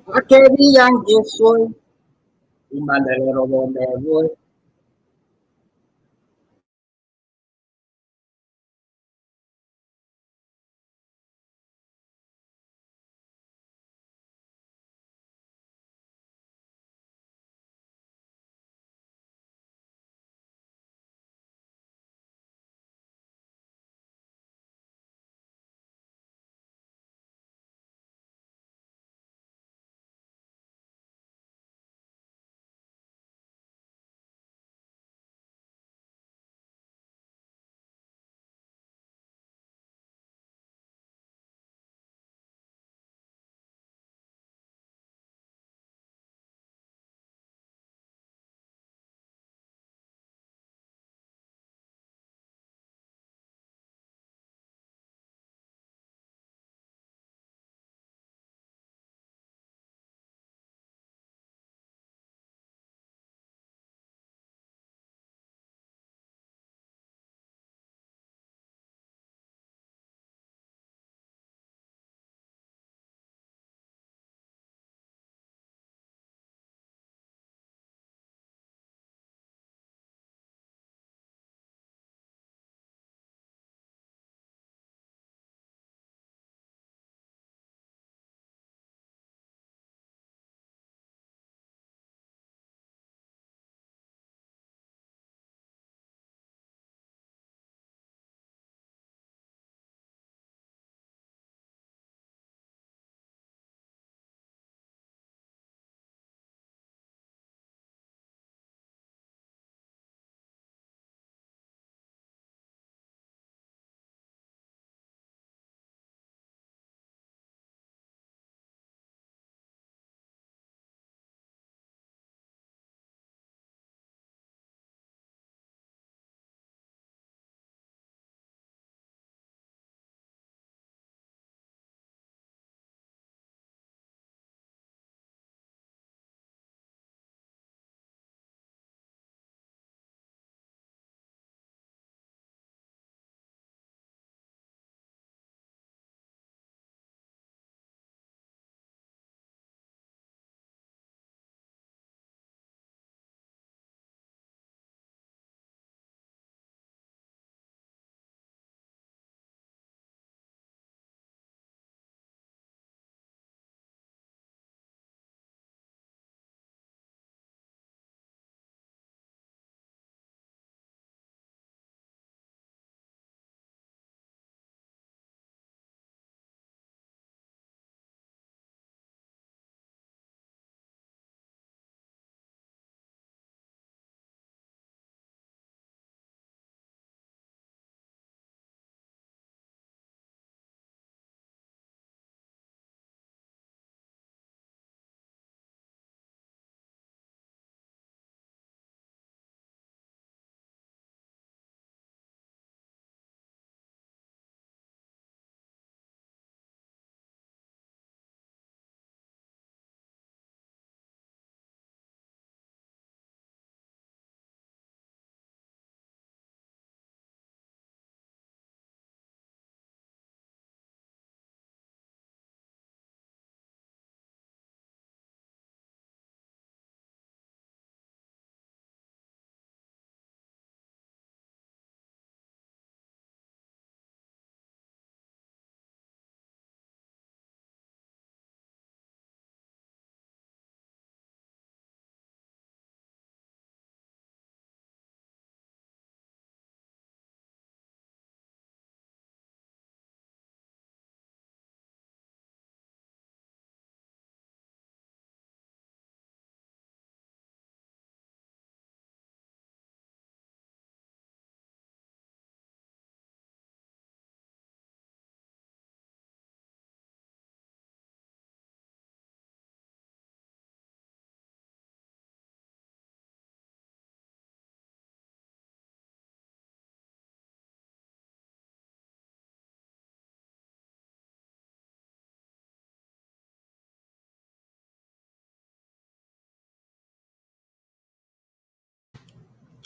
I querían que soy un bandolero donde voy.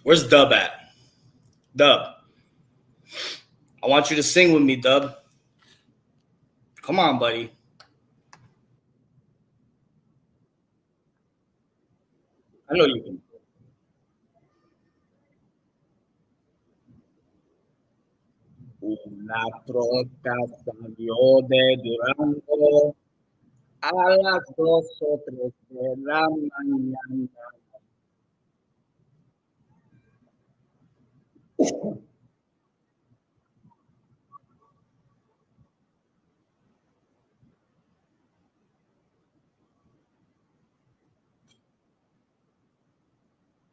Where's Dub at? Dub, I want you to sing with me, Dub. Come on, buddy. I know you can. Una troca salió de Durango a las 2 o 3 de la mañana.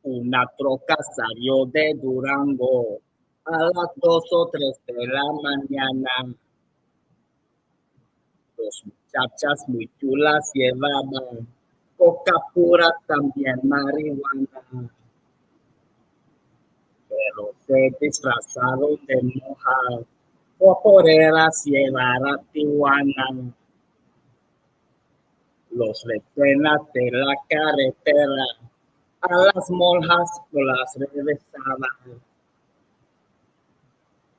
Una troca salió de Durango a las 2 o 3 de la mañana. Dos muchachas muy chulas llevaban coca pura, también marihuana, pero se disfrazaron de monjas o poreras llevar a Tijuana. Los recenas de la carretera a las monjas no las regresaban.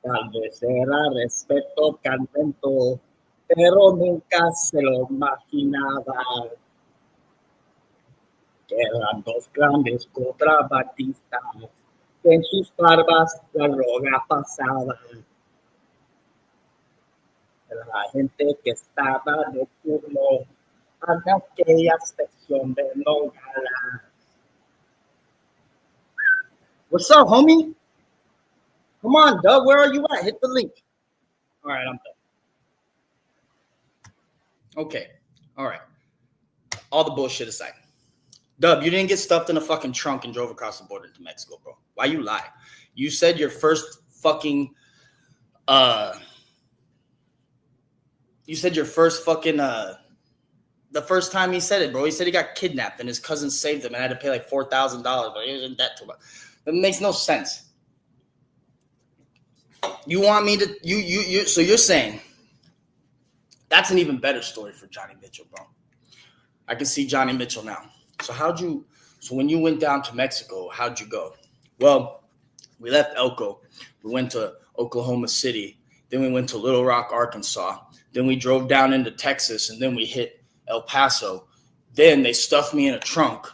Tal vez era respeto contento, pero nunca se lo imaginaba. Eran dos grandes contrabandistas que en sus barbas la droga pasaba. La gente que estaba de turno en aquella sección de Nogales. What's up, homie? Come on, Doug. Where are you at? Hit the link. All right, I'm done. Okay. All right. All the bullshit aside. Dub, you didn't get stuffed in a fucking trunk and drove across the border to Mexico, bro. Why you lie? You said your first fucking the first time he said it, bro. He said he got kidnapped and his cousin saved him and had to pay like $4,000, but he was in debt to him. That makes no sense. You want me to you so you're saying that's an even better story for Johnny Mitchell, bro. I can see Johnny Mitchell now. So when you went down to Mexico, how'd you go? Well, we left Elko. We went to Oklahoma City. Then we went to Little Rock, Arkansas. Then we drove down into Texas, and then we hit El Paso. Then they stuffed me in a trunk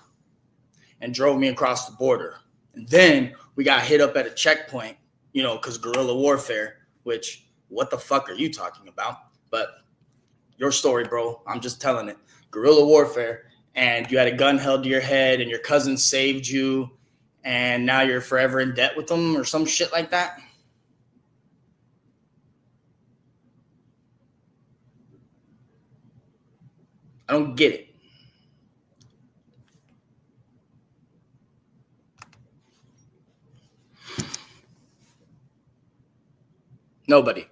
and drove me across the border. And then we got hit up at a checkpoint, because guerrilla warfare, which what the fuck are you talking about? But your story, bro. I'm just telling it. Guerrilla warfare. And you had a gun held to your head and your cousin saved you and now you're forever in debt with them or some shit like that? I don't get it. Nobody.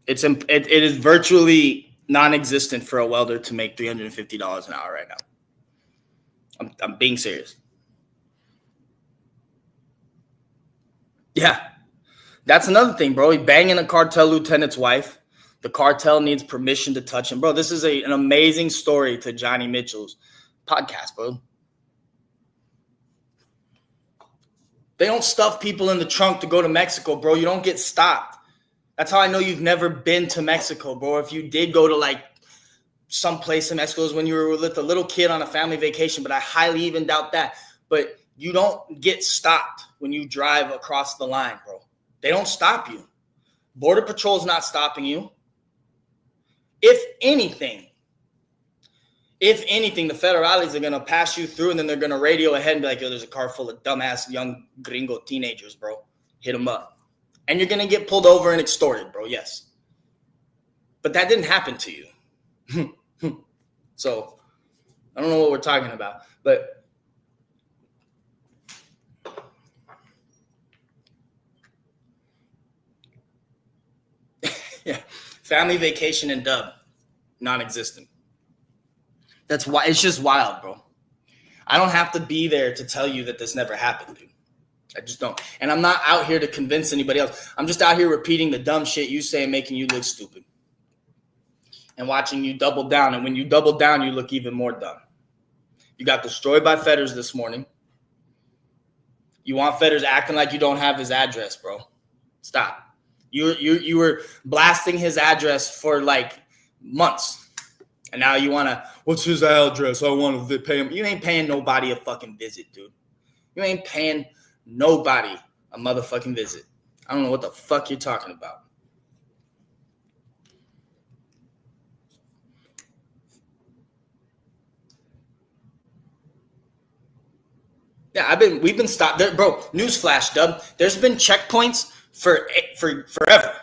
It is virtually non-existent for a welder to make $350 an hour right now. I'm being serious. Yeah. That's another thing, bro. He's banging a cartel lieutenant's wife. The cartel needs permission to touch him. Bro, this is an amazing story to Johnny Mitchell's podcast, bro. They don't stuff people in the trunk to go to Mexico, bro. You don't get stopped. That's how I know you've never been to Mexico, bro. If you did go to like some place in Mexico, it was when you were with a little kid on a family vacation, but I highly even doubt that. But you don't get stopped when you drive across the line, bro. They don't stop you. Border Patrol's not stopping you. If anything, the federales are going to pass you through and then they're going to radio ahead and be like, yo, there's a car full of dumbass young gringo teenagers, bro. Hit them up. And you're going to get pulled over and extorted, bro. Yes. But that didn't happen to you. So I don't know what we're talking about. But yeah, family vacation and dub, non-existent. That's why it's just wild, bro. I don't have to be there to tell you that this never happened, dude. I just don't. And I'm not out here to convince anybody else. I'm just out here repeating the dumb shit you say and making you look stupid. And watching you double down. And when you double down, you look even more dumb. You got destroyed by Fetters this morning. You want Fetters acting like you don't have his address, bro. Stop. You were blasting his address for like months. And now you want to, what's his address? I want to pay him. You ain't paying nobody a fucking visit, dude. You ain't paying nobody a motherfucking visit. I don't know what the fuck you're talking about. Yeah, we've been stopped there, bro. Newsflash, Dub. There's been checkpoints for forever.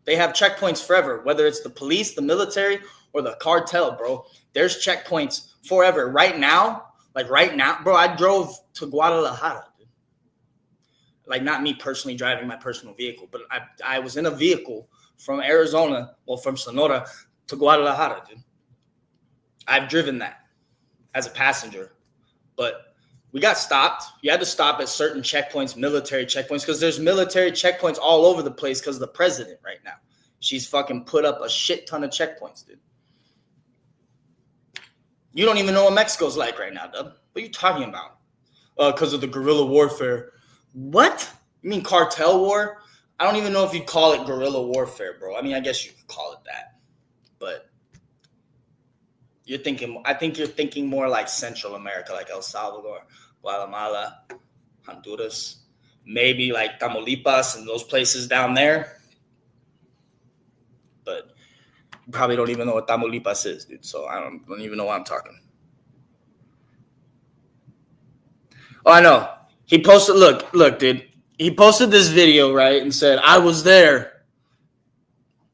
They have checkpoints forever, whether it's the police, the military, or the cartel, bro. There's checkpoints forever. Right now, bro, I drove to Guadalajara. Dude. Like, not me personally driving my personal vehicle, but I was in a vehicle from Arizona, well, from Sonora to Guadalajara, dude. I've driven that as a passenger, but we got stopped. You had to stop at certain checkpoints, military checkpoints, because there's military checkpoints all over the place because of the president right now. She's fucking put up a shit ton of checkpoints, dude. You don't even know what Mexico's like right now, Dub. What are you talking about? Because of the guerrilla warfare. What? You mean cartel war? I don't even know if you'd call it guerrilla warfare, bro. I mean, I guess you could call it that. But I think you're thinking more like Central America, like El Salvador, Guatemala, Honduras, maybe like Tamaulipas and those places down there. But you probably don't even know what Tamaulipas is, dude. So I don't even know why I'm talking. Oh, I know. He posted, look, dude. He posted this video, right, and said, I was there,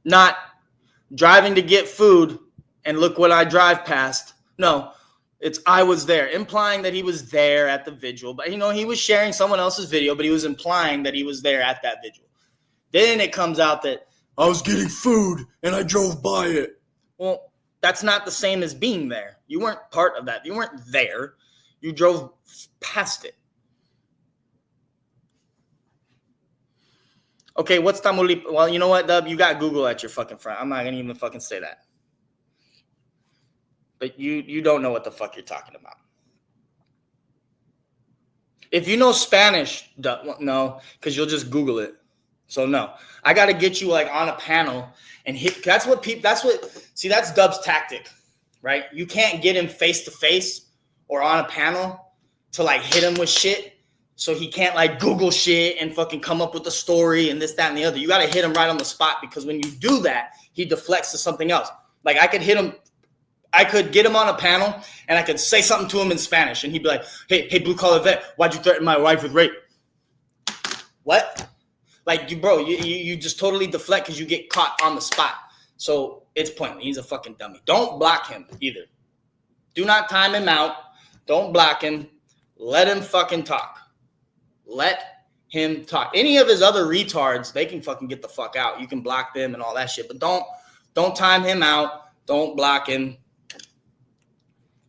not driving to get food, and look what I drive past. No, it's I was there, implying that he was there at the vigil. But, he was sharing someone else's video, but he was implying that he was there at that vigil. Then it comes out that I was getting food and I drove by it. Well, that's not the same as being there. You weren't part of that. You weren't there. You drove past it. Okay, what's Tamaulipas? Well, you know what, Dub? You got Google at your fucking front. I'm not going to even fucking say that. But you don't know what the fuck you're talking about. If you know Spanish, no, because you'll just Google it. So no, I got to get you like on a panel and hit. That's Dub's tactic, right? You can't get him face to face or on a panel to like hit him with shit. So he can't like Google shit and fucking come up with a story and this, that, and the other. You got to hit him right on the spot because when you do that, he deflects to something else. Like I could get him on a panel and I could say something to him in Spanish and he'd be like, hey, blue collar vet, why'd you threaten my wife with rape? What? Like you just totally deflect because you get caught on the spot. So it's pointless. He's a fucking dummy. Don't block him either. Do not time him out. Don't block him. Let him fucking talk. Let him talk. Any of his other retards, they can fucking get the fuck out. You can block them and all that shit. But don't time him out. Don't block him.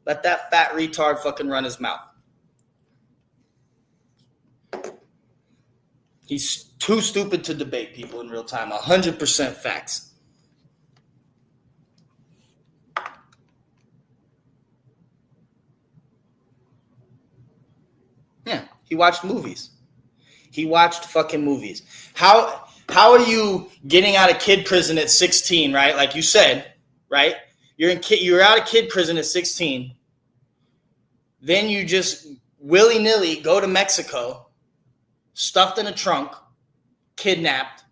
Let that fat retard fucking run his mouth. He's too stupid to debate people in real time. 100% facts. Yeah, he watched movies. He watched fucking movies. How are you getting out of kid prison at 16, right? Like you said, right? You're out of kid prison at 16. Then you just willy-nilly go to Mexico, stuffed in a trunk, kidnapped.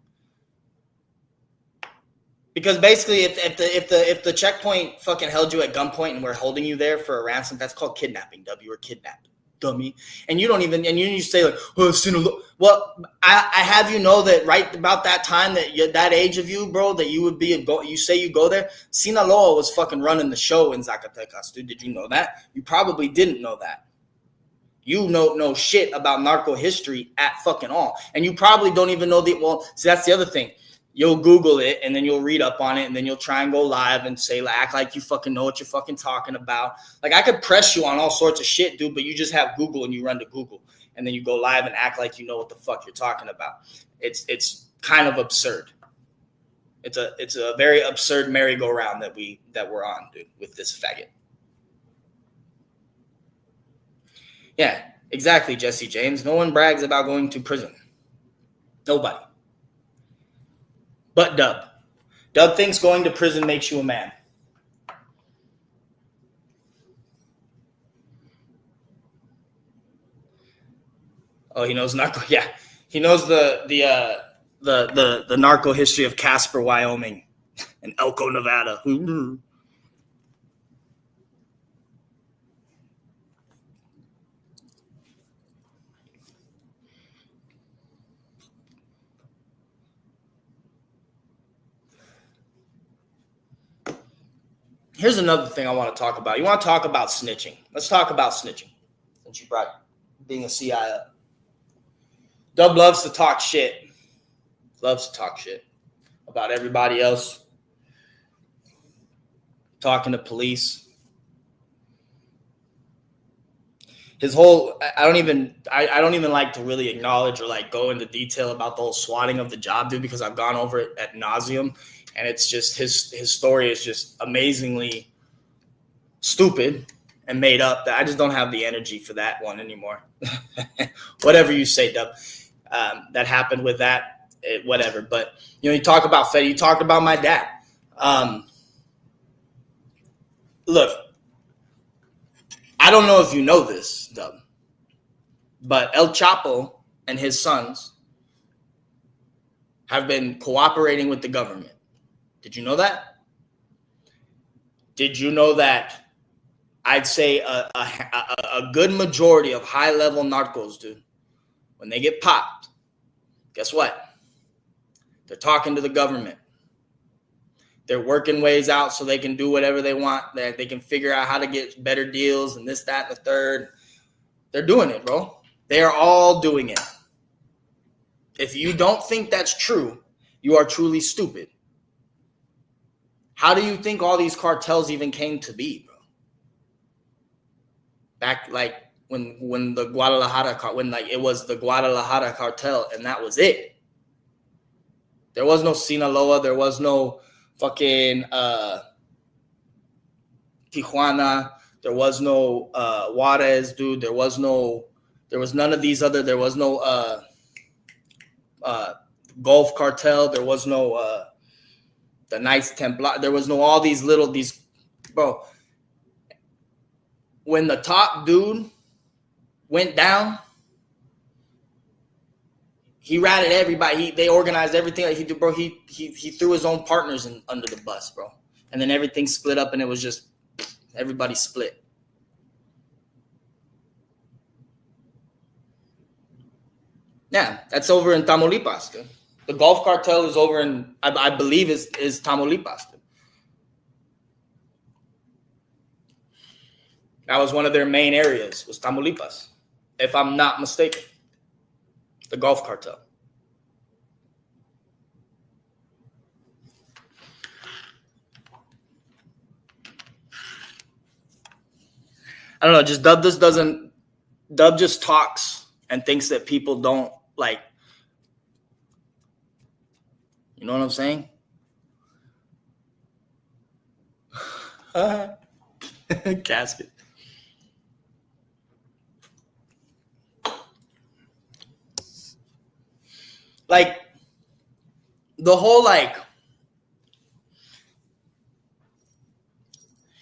Because basically, if the checkpoint fucking held you at gunpoint and we're holding you there for a ransom, that's called kidnapping. You were kidnapped, dummy. And you say like, oh, I've seen a lot. Well, I have you know that right about that time that age of you, bro, that you would be you say you go there. Sinaloa was fucking running the show in Zacatecas, dude. Did you know that? You probably didn't know that. You know shit about narco history at fucking all. And you probably don't even know see, that's the other thing. You'll Google it and then you'll read up on it and then you'll try and go live and say, like, act like you fucking know what you're fucking talking about. Like, I could press you on all sorts of shit, dude, but you just have Google and you run to Google and then you go live and act like you know what the fuck you're talking about. It's kind of absurd. It's a very absurd merry-go-round that we're on, dude, with this faggot. Yeah, exactly, Jesse James. No one brags about going to prison. Nobody. But Dub. Dub thinks going to prison makes you a man. Oh, he knows narco. Yeah, he knows the narco history of Casper, Wyoming, and Elko, Nevada. Here's another thing I want to talk about. You want to talk about snitching? Let's talk about snitching. Since you brought being a CI up. Dub loves to talk shit. Loves to talk shit about everybody else. Talking to police. His whole I don't even like to really acknowledge or like go into detail about the whole swatting of the job, dude, because I've gone over it ad nauseum, and it's just his story is just amazingly stupid and made up that I just don't have the energy for that one anymore. Whatever you say, Dub. That happened with that, whatever. But you talk about Fetty, you talked about my dad. Look, I don't know if you know this, Dub, but El Chapo and his sons have been cooperating with the government. Did you know that? Did you know that I'd say a good majority of high-level narcos, dude, when they get popped, guess what? They're talking to the government. They're working ways out so they can do whatever they want. They can figure out how to get better deals and this, that, and the third. They're doing it, bro. They are all doing it. If you don't think that's true, you are truly stupid. How do you think all these cartels even came to be, bro? Back like when the Guadalajara, it was the Guadalajara cartel and that was it. There was no Sinaloa. There was no fucking Tijuana. There was no Juarez, dude. There was none of these other. There was no Gulf cartel. There was no the Knights Templar. There was no all these bro. When the top dude went down, he ratted everybody. They organized everything that he did, bro. He threw his own partners under the bus, bro. And then everything split up, and it was just everybody split. Yeah, that's over in Tamaulipas, dude. The Gulf cartel is over in, I believe, is Tamaulipas, dude. That was one of their main areas, was Tamaulipas, if I'm not mistaken. The Gulf cartel. I don't know, just Dub just talks and thinks that people don't like, you know what I'm saying? Casket. Like, the whole, like,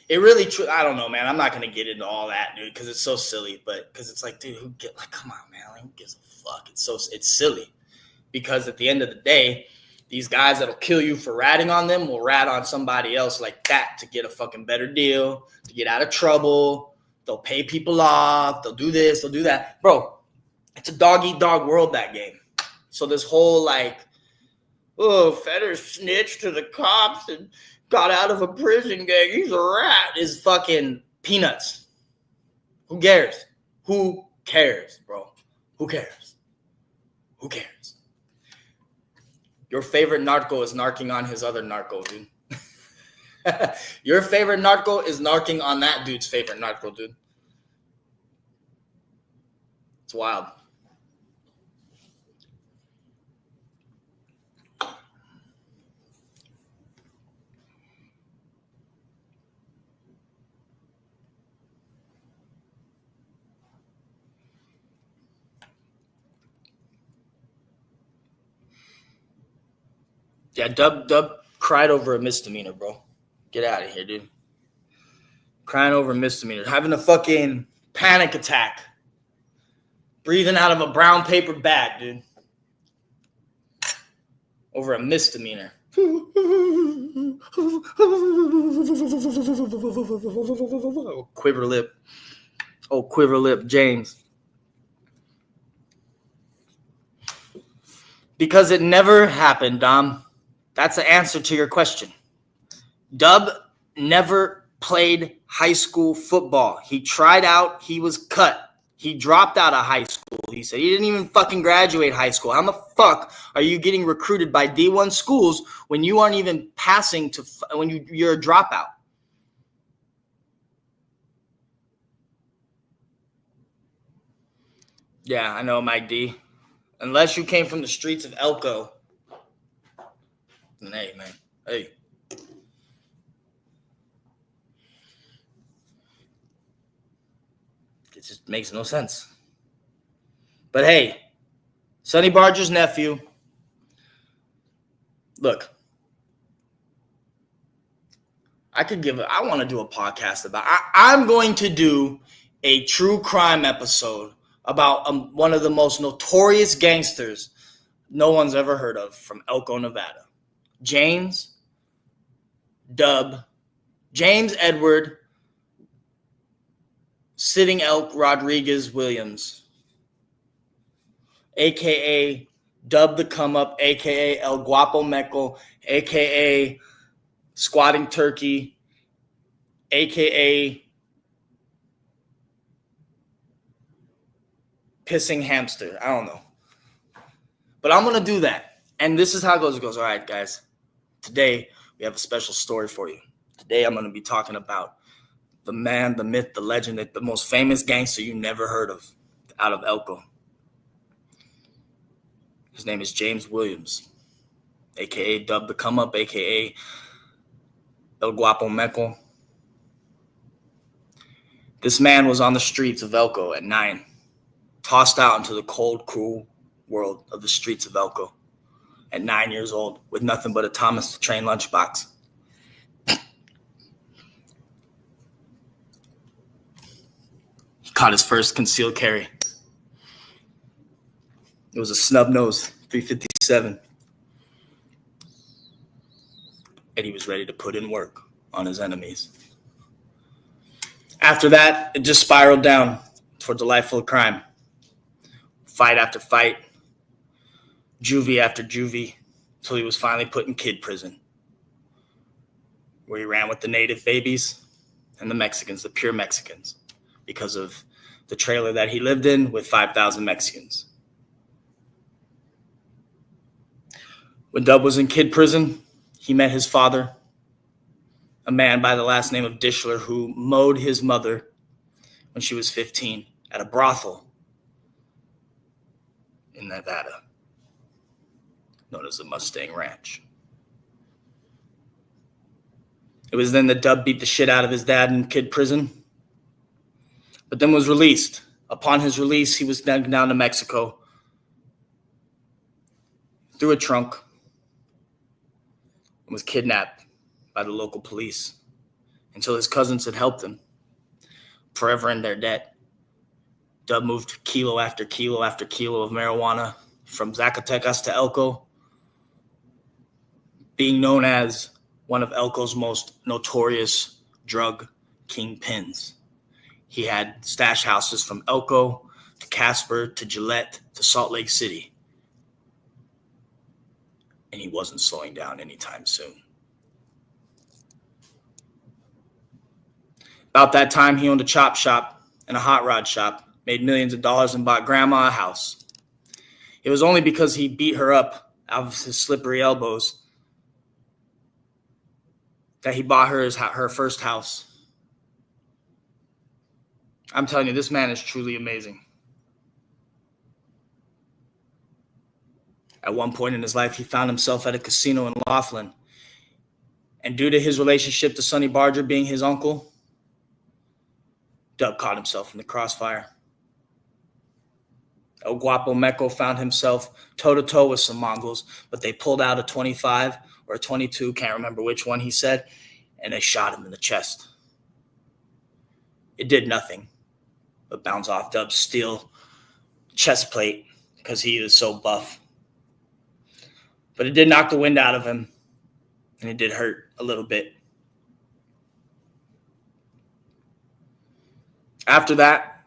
it really, I don't know, man. I'm not going to get into all that, dude, because it's so silly. But, because it's like, dude, come on, man. Like, who gives a fuck? It's silly. Because at the end of the day, these guys that'll kill you for ratting on them will rat on somebody else like that to get a fucking better deal, to get out of trouble. They'll pay people off. They'll do this. They'll do that. Bro, it's a dog-eat-dog world, that game. So this whole, like, oh, Fedder snitched to the cops and got out of a prison gang. He's a rat. Is fucking peanuts. Who cares? Who cares, bro? Who cares? Who cares? Your favorite narco is narking on his other narco, dude. Your favorite narco is narking on that dude's favorite narco, dude. It's wild. Yeah, Dub cried over a misdemeanor, bro. Get out of here, dude. Crying over a misdemeanor. Having a fucking panic attack breathing out of a brown paper bag, dude. Over a misdemeanor. Oh, quiver lip. Oh, quiver lip, James. Because it never happened, Dom. That's the answer to your question. Dub never played high school football. He tried out. He was cut. He dropped out of high school. He said he didn't even fucking graduate high school. How the fuck are you getting recruited by D1 schools when you aren't even passing to when you're a dropout? Yeah, I know, Mike D. Unless you came from the streets of Elko. Then hey, man. Hey. It just makes no sense. But hey, Sonny Barger's nephew. Look, I want to do a podcast about. I'm going to do a true crime episode about one of the most notorious gangsters no one's ever heard of from Elko, Nevada. James Edward Sitting Elk Rodriguez Williams, a.k.a. Dub the Come Up, a.k.a. El Guapo Meco, a.k.a. Squatting Turkey, a.k.a. Pissing Hamster. I don't know. But I'm going to do that. And this is how it goes. It goes, all right, guys. Today, we have a special story for you. Today, I'm going to be talking about the man, the myth, the legend, the most famous gangster you never heard of out of Elko. His name is James Williams, a.k.a. Dub the Come Up, a.k.a. El Guapo Meco. This man was on the streets of Elko at 9, tossed out into the cold, cruel world of the streets of Elko at 9 years old with nothing but a Thomas the Train lunchbox. He caught his first concealed carry. It was a snub nose 357. And he was ready to put in work on his enemies. After that, it just spiraled down towards a life full of crime. Fight after fight, juvie after juvie, until he was finally put in kid prison, where he ran with the native babies and the Mexicans, the pure Mexicans, because of the trailer that he lived in with 5,000 Mexicans. When Dub was in kid prison, he met his father, a man by the last name of Dishler, who mowed his mother when she was 15 at a brothel in Nevada, known as the Mustang Ranch. It was then that Dub beat the shit out of his dad in kid prison, but then was released. Upon his release, he was down to Mexico through a trunk and was kidnapped by the local police until his cousins had helped him, forever in their debt. Dub moved kilo after kilo after kilo of marijuana from Zacatecas to Elko, being known as one of Elko's most notorious drug kingpins. He had stash houses from Elko to Casper to Gillette to Salt Lake City. And he wasn't slowing down anytime soon. About that time, he owned a chop shop and a hot rod shop, made millions of dollars, and bought grandma a house. It was only because he beat her up out of his slippery elbows that he bought her her first house. I'm telling you, this man is truly amazing. At one point in his life, he found himself at a casino in Laughlin. And due to his relationship to Sonny Barger being his uncle, Dub caught himself in the crossfire. El Guapo Meco found himself toe-to-toe with some Mongols, but they pulled out a 25 or a 22, can't remember which one he said, and they shot him in the chest. It did nothing but bounce off Dub's steel chest plate because he was so buff. But it did knock the wind out of him, and it did hurt a little bit. After that,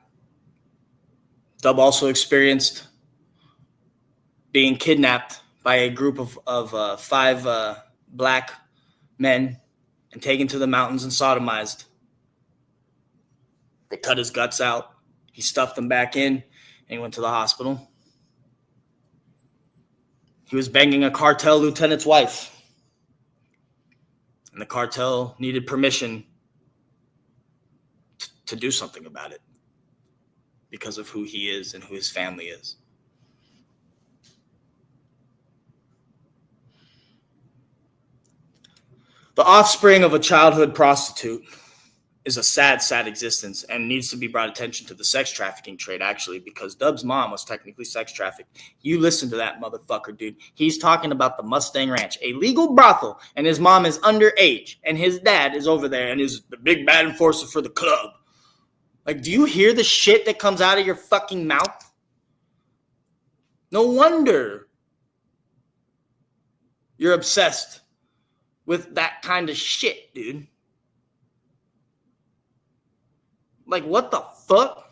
Dub also experienced being kidnapped by a group of 5 black men and taken to the mountains and sodomized. They cut his guts out. He stuffed them back in, and he went to the hospital. He was banging a cartel lieutenant's wife, and the cartel needed permission to do something about it because of who he is and who his family is. The offspring of a childhood prostitute is a sad, sad existence and needs to be brought attention to the sex trafficking trade, actually, because Dub's mom was technically sex trafficked. You listen to that motherfucker, dude. He's talking about the Mustang Ranch, a legal brothel, and his mom is underage, and his dad is over there and is the big bad enforcer for the club. Like, do you hear the shit that comes out of your fucking mouth? No wonder you're obsessed with that kind of shit, dude. Like, what the fuck?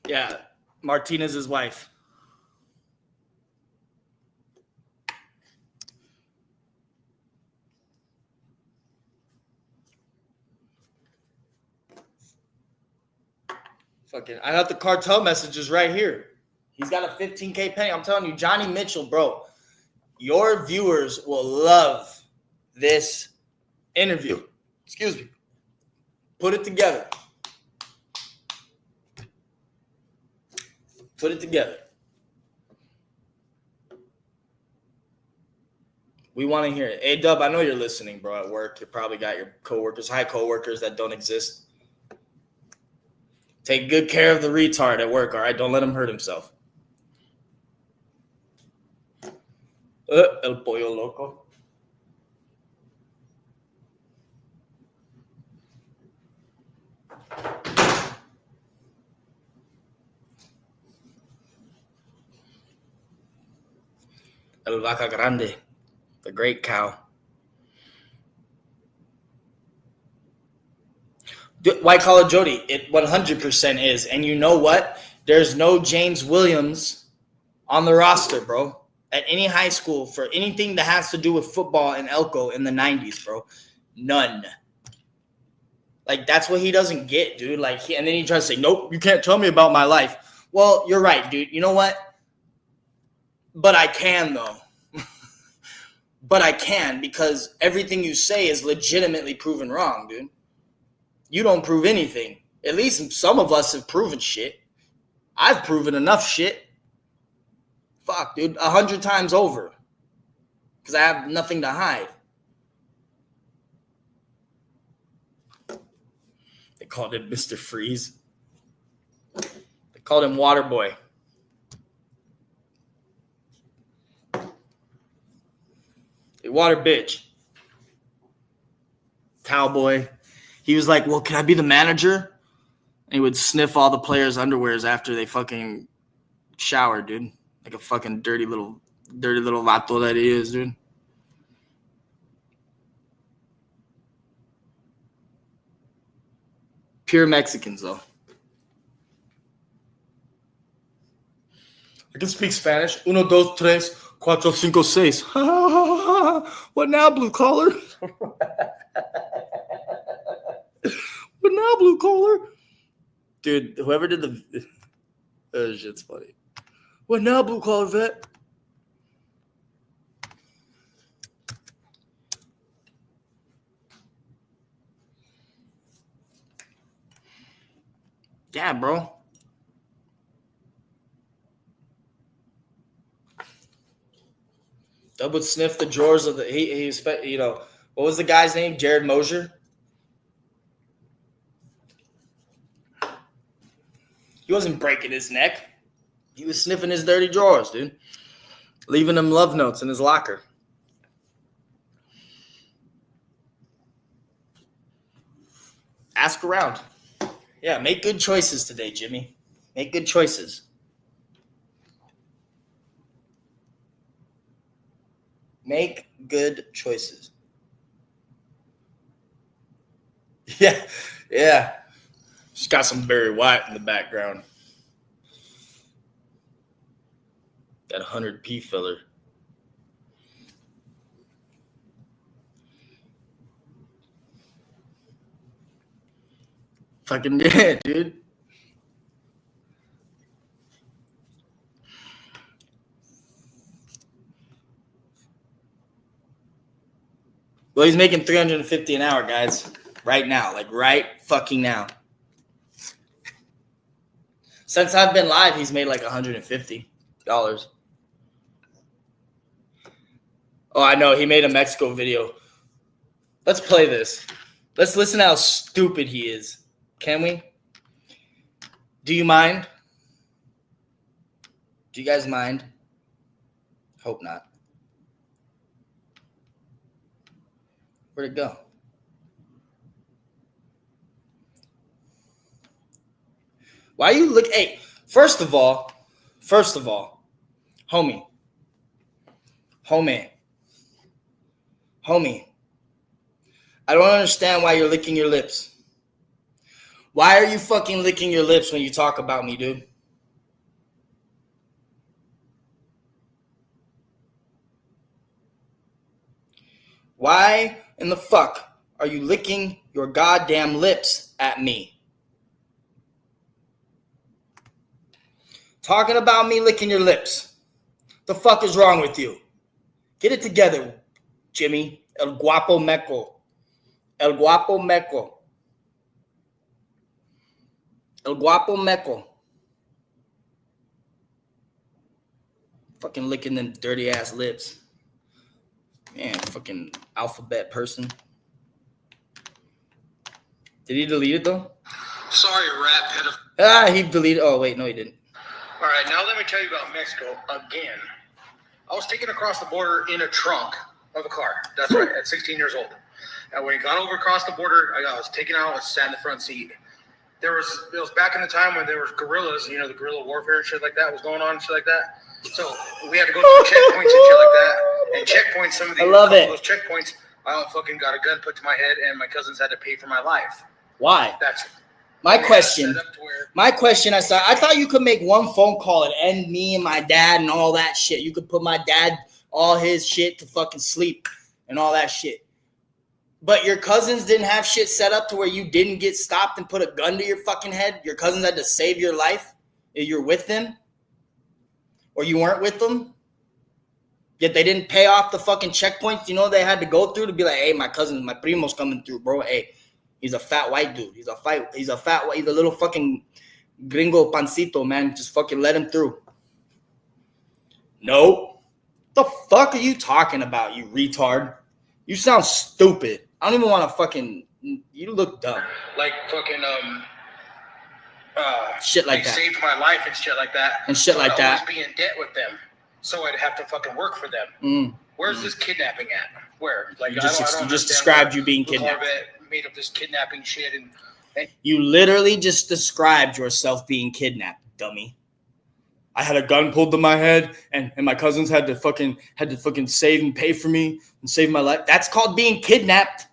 Yeah, Martinez's wife. Fucking, I got the cartel messages right here. He's got a 15K penny. I'm telling you, Johnny Mitchell, bro, your viewers will love this interview. Excuse me. Put it together. Put it together. We want to hear it. Hey, Dub, I know you're listening, bro, at work. You probably got your coworkers, high coworkers that don't exist. Take good care of the retard at work, all right? Don't let him hurt himself. El pollo loco. El vaca grande, the great cow. White Collar Jody, it 100% is. And you know what? There's no James Williams on the roster, bro, at any high school for anything that has to do with football in Elko in the 90s, bro. None. Like, that's what he doesn't get, dude. Like, and then he tries to say, nope, you can't tell me about my life. Well, you're right, dude. You know what? But I can, though. But I can, because everything you say is legitimately proven wrong, dude. You don't prove anything. At least some of us have proven shit. I've proven enough shit. Fuck, dude. 100 times over. Because I have nothing to hide. They called him Mr. Freeze. They called him Waterboy. Hey, water bitch. Towel boy. He was like, well, can I be the manager? And he would sniff all the players' underwears after they fucking shower, dude. Like a fucking dirty little vato that he is, dude. Pure Mexicans, though. I can speak Spanish. Uno, dos, tres, cuatro, cinco, seis. What now, blue collar? What now, blue collar? Dude, whoever did the... Oh, shit's funny. What now, blue collar vet? Yeah, bro. Dub would sniff the drawers of the... He you know, what was the guy's name? Jared Mosier? He wasn't breaking his neck. He was sniffing his dirty drawers, dude. Leaving them love notes in his locker. Ask around. Yeah, make good choices today, Jimmy. Make good choices. Make good choices. Yeah. She's got some Barry White in the background. That 100p filler. Fucking yeah, dude. Well, he's making $350 an hour, guys. Right now. Like right fucking now. Since I've been live, he's made like $150. Oh, I know. He made a Mexico video. Let's play this. Let's listen to how stupid he is. Can we? Do you mind? Do you guys mind? Hope not. Where'd it go? Why you look? Hey, first of all, homie. I don't understand why you're licking your lips. Why are you fucking licking your lips when you talk about me, dude? Why in the fuck are you licking your goddamn lips at me? Talking about me licking your lips. The fuck is wrong with you? Get it together, Jimmy. El guapo meco. El guapo meco. El guapo meco. Fucking licking them dirty ass lips. Man, fucking alphabet person. Did he delete it though? Sorry, rat pedophile. He deleted. Oh wait, no, he didn't. All right, now let me tell you about Mexico again. I was taken across the border in a trunk of a car. That's right, at 16 years old. And when he got over across the border, I was taken out and sat in the front seat. It was back in the time when there was guerrillas, the guerrilla warfare and shit like that was going on and shit like that. So we had to go through checkpoints and shit like that. And checkpoints, some of those checkpoints, I fucking got a gun put to my head and my cousins had to pay for my life. Why? That's my question. I thought you could make one phone call and end me and my dad and all that shit. You could put my dad, all his shit to fucking sleep and all that shit. But your cousins didn't have shit set up to where you didn't get stopped and put a gun to your fucking head? Your cousins had to save your life? You're with them? Or you weren't with them? Yet they didn't pay off the fucking checkpoints, they had to go through to be like, hey, my cousin, my primo's coming through, bro. Hey, he's a fat white dude. He's a little fucking gringo pancito, man. Just fucking let him through. Nope. The fuck are you talking about, you retard? You sound stupid. I don't even want to fucking. You look dumb. Like fucking shit like they that. Saved my life and shit like that. And shit like that. I'd always be in debt with them, so I'd have to fucking work for them. Where's this kidnapping at? Where? Like you just described you being kidnapped. Made up this kidnapping shit and you literally just described yourself being kidnapped, dummy. I had a gun pulled to my head, and my cousins had to fucking save and pay for me and save my life. That's called being kidnapped.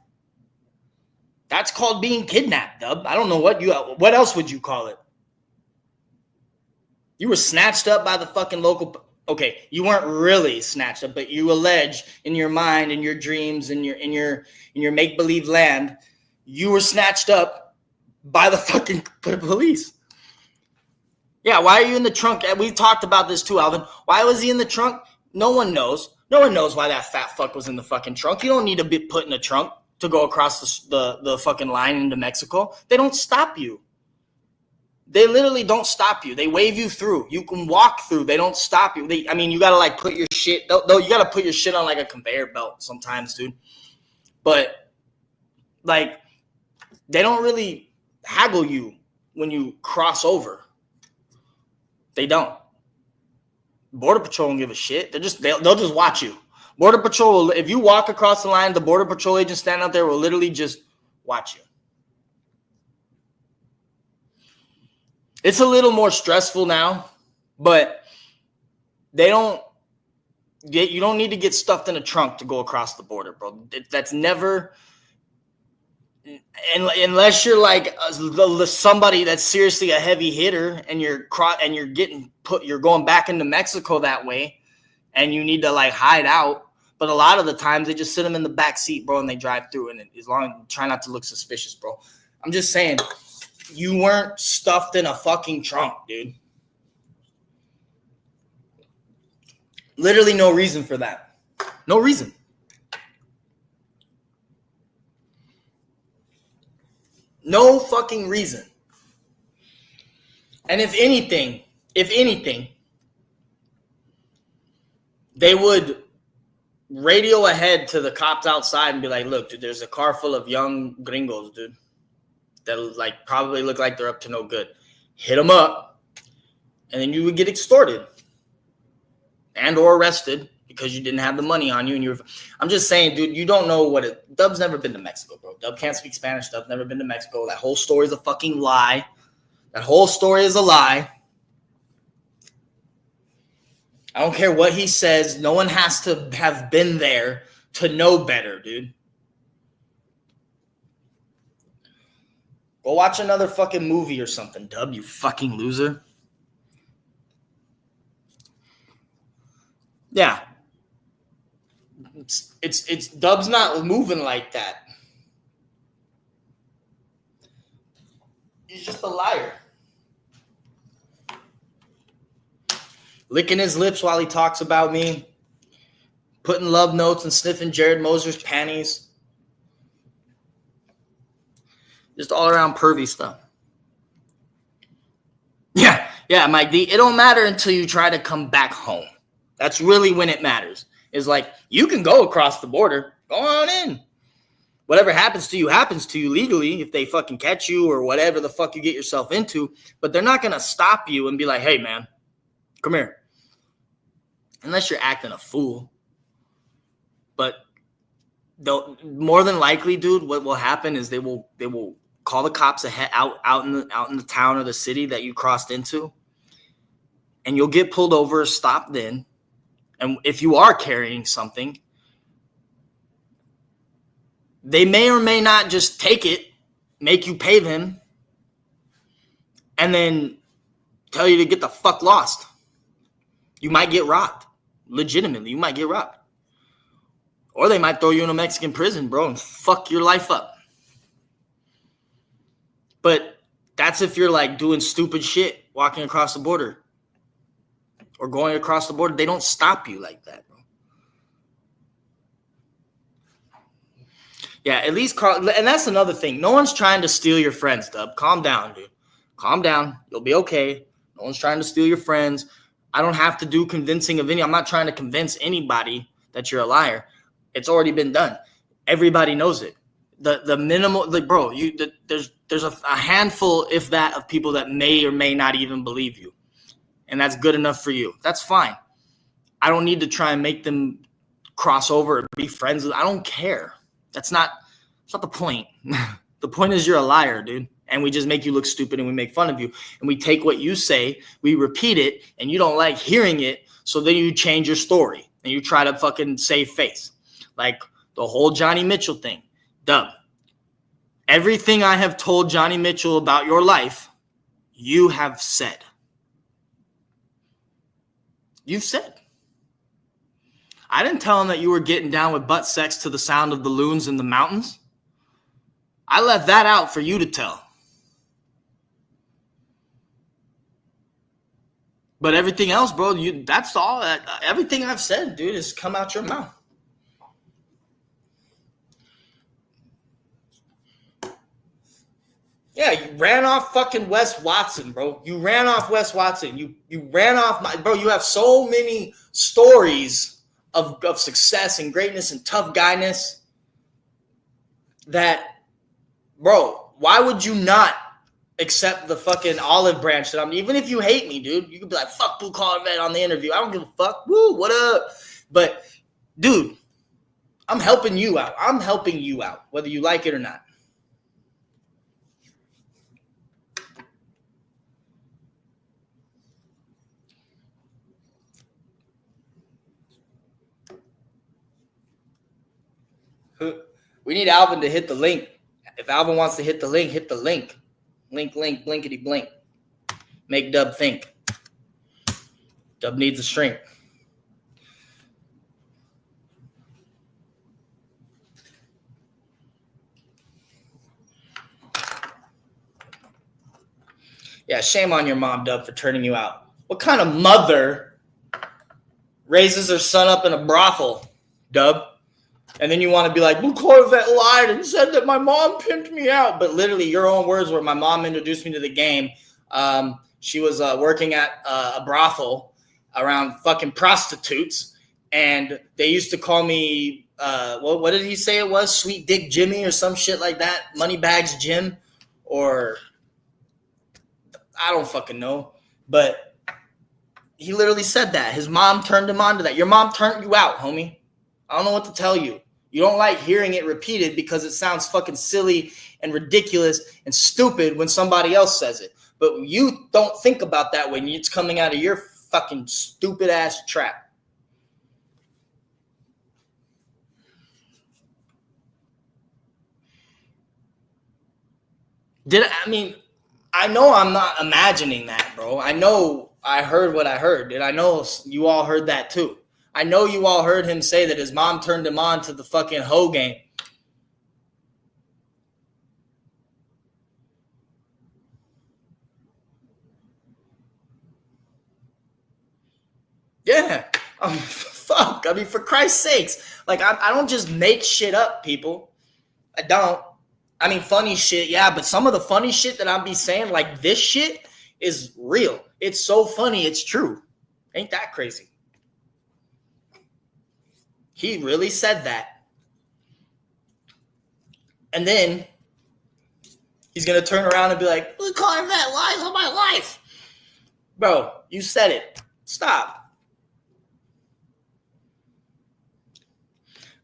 That's called being kidnapped, dub. I don't know what else would you call it? You were snatched up by the fucking local. Okay, you weren't really snatched up, but you allege in your mind, in your dreams, in your make-believe land, you were snatched up by the fucking police. Yeah, why are you in the trunk? We talked about this too, Alvin. Why was he in the trunk? No one knows. No one knows why that fat fuck was in the fucking trunk. You don't need to be put in a trunk to go across the fucking line into Mexico. They don't stop you. They literally don't stop you. They wave you through. You can walk through. They don't stop you. You gotta like put your shit. Though you gotta put your shit on like a conveyor belt sometimes, dude. But like, they don't really haggle you when you cross over. They don't. Border Patrol don't give a shit. They'll just watch you. Border Patrol, if you walk across the line, the Border Patrol agent standing out there will literally just watch you. It's a little more stressful now, but you don't need to get stuffed in a trunk to go across the border, bro. That's never, unless you're like somebody that's seriously a heavy hitter and you're going back into Mexico that way and you need to like hide out. But a lot of the times they just sit them in the back seat, bro, and they drive through. And as long as try not to look suspicious, bro. I'm just saying, you weren't stuffed in a fucking trunk, dude. Literally no reason for that. No reason. No fucking reason. And if anything, they would radio ahead to the cops outside and be like, look, dude, there's a car full of young gringos, dude, that like probably look like they're up to no good. Hit them up, and then you would get extorted and or arrested because you didn't have the money on you. And I'm just saying, dude, you don't know what it. Dub's never been to Mexico, bro. Dub can't speak Spanish. Dub's never been to Mexico. That whole story is a fucking lie. That whole story is a lie. I don't care what he says. No one has to have been there to know better, dude. Go watch another fucking movie or something, Dub, you fucking loser. Yeah. It's Dub's not moving like that. He's just a liar. Licking his lips while he talks about me. Putting love notes and sniffing Jared Moser's panties. Just all around pervy stuff. Yeah, Mike D. It don't matter until you try to come back home. That's really when it matters. It's like, you can go across the border. Go on in. Whatever happens to you legally if they fucking catch you or whatever the fuck you get yourself into. But they're not going to stop you and be like, hey, man, come here. Unless you're acting a fool. But more than likely, dude, what will happen is they will call the cops out in the town or the city that you crossed into, and you'll get pulled over, stopped then. And if you are carrying something, they may or may not just take it, make you pay them, and then tell you to get the fuck lost. You might get robbed. Legitimately, you might get robbed. Or they might throw you in a Mexican prison, bro, and fuck your life up. But that's if you're like doing stupid shit, walking across the border or going across the border. They don't stop you like that, bro. Yeah, at least, and that's another thing. No one's trying to steal your friends, Dub. Calm down, dude. Calm down. You'll be okay. No one's trying to steal your friends. I don't have to do convincing of any. I'm not trying to convince anybody that you're a liar. It's already been done. Everybody knows it. The minimal, like, bro, there's a handful, if that, of people that may or may not even believe you, and that's good enough for you. That's fine. I don't need to try and make them cross over or be friends. I don't care. That's not the point. The point is you're a liar, dude. And we just make you look stupid and we make fun of you. And we take what you say, we repeat it, and you don't like hearing it. So then you change your story and you try to fucking save face. Like the whole Johnny Mitchell thing. Dub. Everything I have told Johnny Mitchell about your life, you have said. You've said. I didn't tell him that you were getting down with butt sex to the sound of the loons in the mountains. I left that out for you to tell. But everything else, bro, that's all. Everything I've said, dude, has come out your mouth. Yeah, you ran off fucking Wes Watson, bro. You ran off Wes Watson. You ran off bro. You have so many stories of success and greatness and tough guyness that, bro, why would you not accept the fucking olive branch that I'm. Even if you hate me, dude, you could be like, "Fuck Blue Collar Vet" on the interview. I don't give a fuck. Woo, what up? But, dude, I'm helping you out. I'm helping you out, whether you like it or not. We need Alvin to hit the link. If Alvin wants to hit the link, hit the link. Link, blinkety blink. Make Dub think. Dub needs a shrink. Yeah, shame on your mom, Dub, for turning you out. What kind of mother raises her son up in a brothel, Dub? And then you want to be like, Blue Collar Vet lied and said that my mom pimped me out. But literally, your own words were, my mom introduced me to the game. She was working at a brothel around fucking prostitutes. And they used to call me, what did he say it was? Sweet Dick Jimmy or some shit like that? Moneybags Jim? Or I don't fucking know. But he literally said that. His mom turned him on to that. Your mom turned you out, homie. I don't know what to tell you. You don't like hearing it repeated because it sounds fucking silly and ridiculous and stupid when somebody else says it. But you don't think about that when it's coming out of your fucking stupid ass trap. I know I'm not imagining that, bro. I know I heard what I heard, and I know you all heard that too. I know you all heard him say that his mom turned him on to the fucking hoe game. Yeah. Fuck. I mean, for Christ's sakes. Like, I don't just make shit up, people. I don't. I mean, funny shit, yeah, but some of the funny shit that I'll be saying, like this shit, is real. It's so funny, it's true. Ain't that crazy? He really said that. And then he's going to turn around and be like, Blue Collar Vet lies on my life. Bro, you said it. Stop.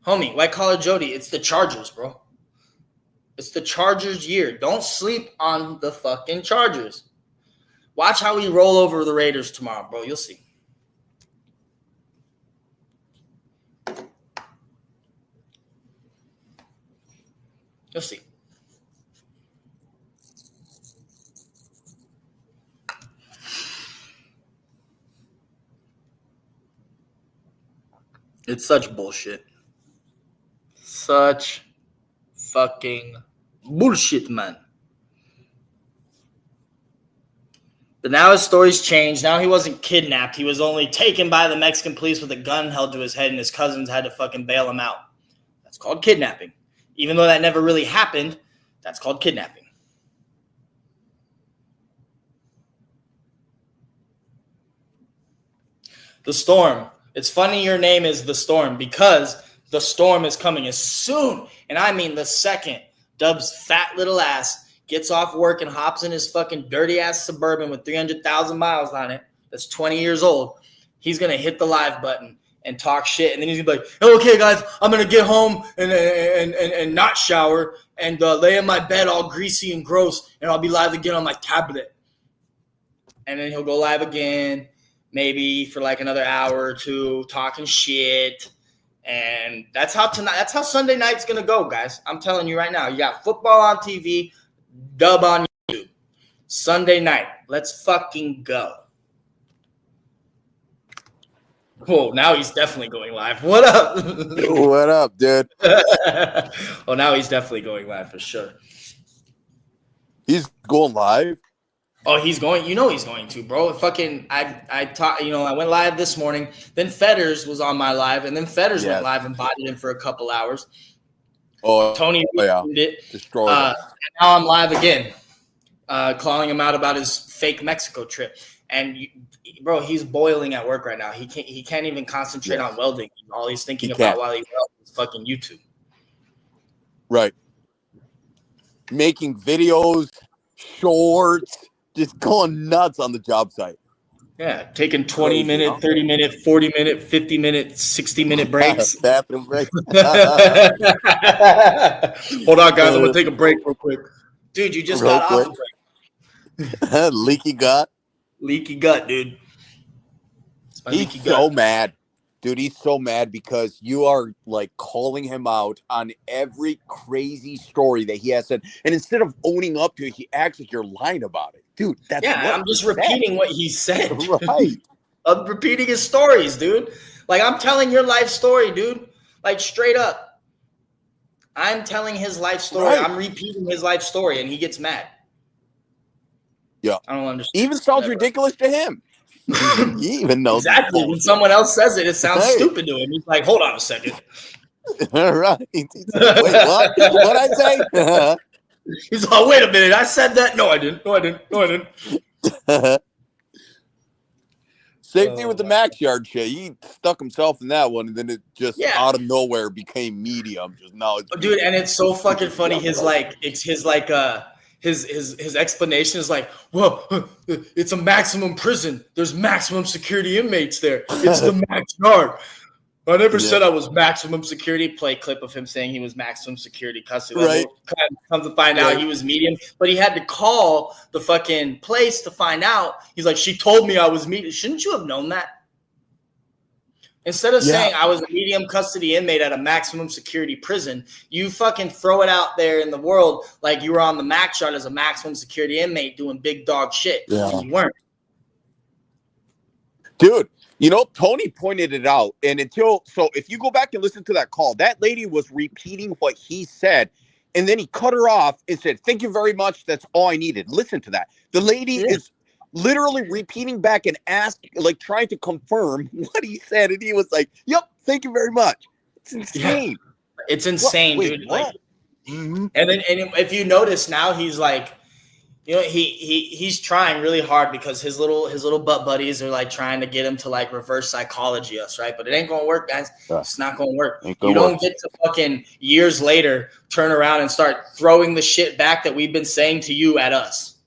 Homie, White Collar Jody, it's the Chargers, bro. It's the Chargers' year. Don't sleep on the fucking Chargers. Watch how we roll over the Raiders tomorrow, bro. You'll see. You'll see. It's such bullshit. Such fucking bullshit, man. But now his story's changed. Now he wasn't kidnapped. He was only taken by the Mexican police with a gun held to his head, and his cousins had to fucking bail him out. That's called kidnapping. Even though that never really happened, that's called kidnapping. The Storm. It's funny your name is The Storm because the storm is coming as soon, and I mean the second, Dub's fat little ass gets off work and hops in his fucking dirty-ass Suburban with 300,000 miles on it that's 20 years old. He's going to hit the live button and talk shit. And then he's going to be like, okay, guys, I'm going to get home and not shower and lay in my bed all greasy and gross, and I'll be live again on my tablet. And then he'll go live again, maybe for like another hour or two, talking shit. And that's how Sunday night's going to go, guys. I'm telling you right now. You got football on TV, Dub on YouTube. Sunday night. Let's fucking go. Whoa, now he's definitely going live. What up? What up, dude? Oh, now he's definitely going live for sure. He's going live? Oh, he's going. You know he's going to, bro. Fucking, I went live this morning. Then Fetters was on my live, and then Fetters went live and bodied him for a couple hours. Oh, Tony it. Destroyed it. Now I'm live again, calling him out about his fake Mexico trip. And bro, he's boiling at work right now. He can't even concentrate on welding. All he's thinking about while he welds is fucking YouTube. Right. Making videos, shorts, just going nuts on the job site. Yeah, taking 20-minute, 30-minute, 40-minute, 50-minute, 60-minute breaks. Bathroom breaks. Hold on, guys. I'm going to take a break real quick. Dude, you just got off a break. Leaky gut. Leaky gut, dude. He's so mad. Dude, he's so mad because you are like calling him out on every crazy story that he has said. And instead of owning up to it, he acts like you're lying about it. Dude, that's I'm just repeating what he said. Right. I'm repeating his stories, dude. Like, I'm telling your life story, dude. Like, straight up. I'm telling his life story. Right. I'm repeating his life story, and he gets mad. Yeah. I don't understand. Even sounds ridiculous to him. He even knows. Exactly. When someone else says it, it sounds stupid to him. He's like, hold on a second. Right. Wait, what? What'd I say? He's like, wait a minute. I said that? No, I didn't. No, I didn't. No, I didn't. Same thing with the Max Yard shit. He stuck himself in that one, and then it just out of nowhere became medium. Just now, it's dude, and it's so fucking funny. His explanation is like, well, it's a maximum prison. There's maximum security inmates there. It's the Max Yard. I never said I was maximum security. Play clip of him saying he was maximum security custody. Right. Come to find out he was medium, but he had to call the fucking place to find out. He's like, she told me I was medium. Shouldn't you have known that? Instead of saying I was a medium custody inmate at a maximum security prison, you fucking throw it out there in the world like you were on the Max Yard as a maximum security inmate doing big dog shit. Yeah. You weren't. Dude. You know, Tony pointed it out, and so if you go back and listen to that call, that lady was repeating what he said, and then he cut her off and said, thank you very much. That's all I needed. Listen to that. The lady is literally repeating back and trying to confirm what he said, and he was like, yep, thank you very much. It's insane. Yeah. It's insane, Wait, dude. what? Like, and if you notice now, he's like, you know, he's trying really hard because his little butt buddies are like trying to get him to like reverse psychology us, right? But it ain't gonna work, guys. It's not gonna work. You don't get to fucking years later turn around and start throwing the shit back that we've been saying to you at us.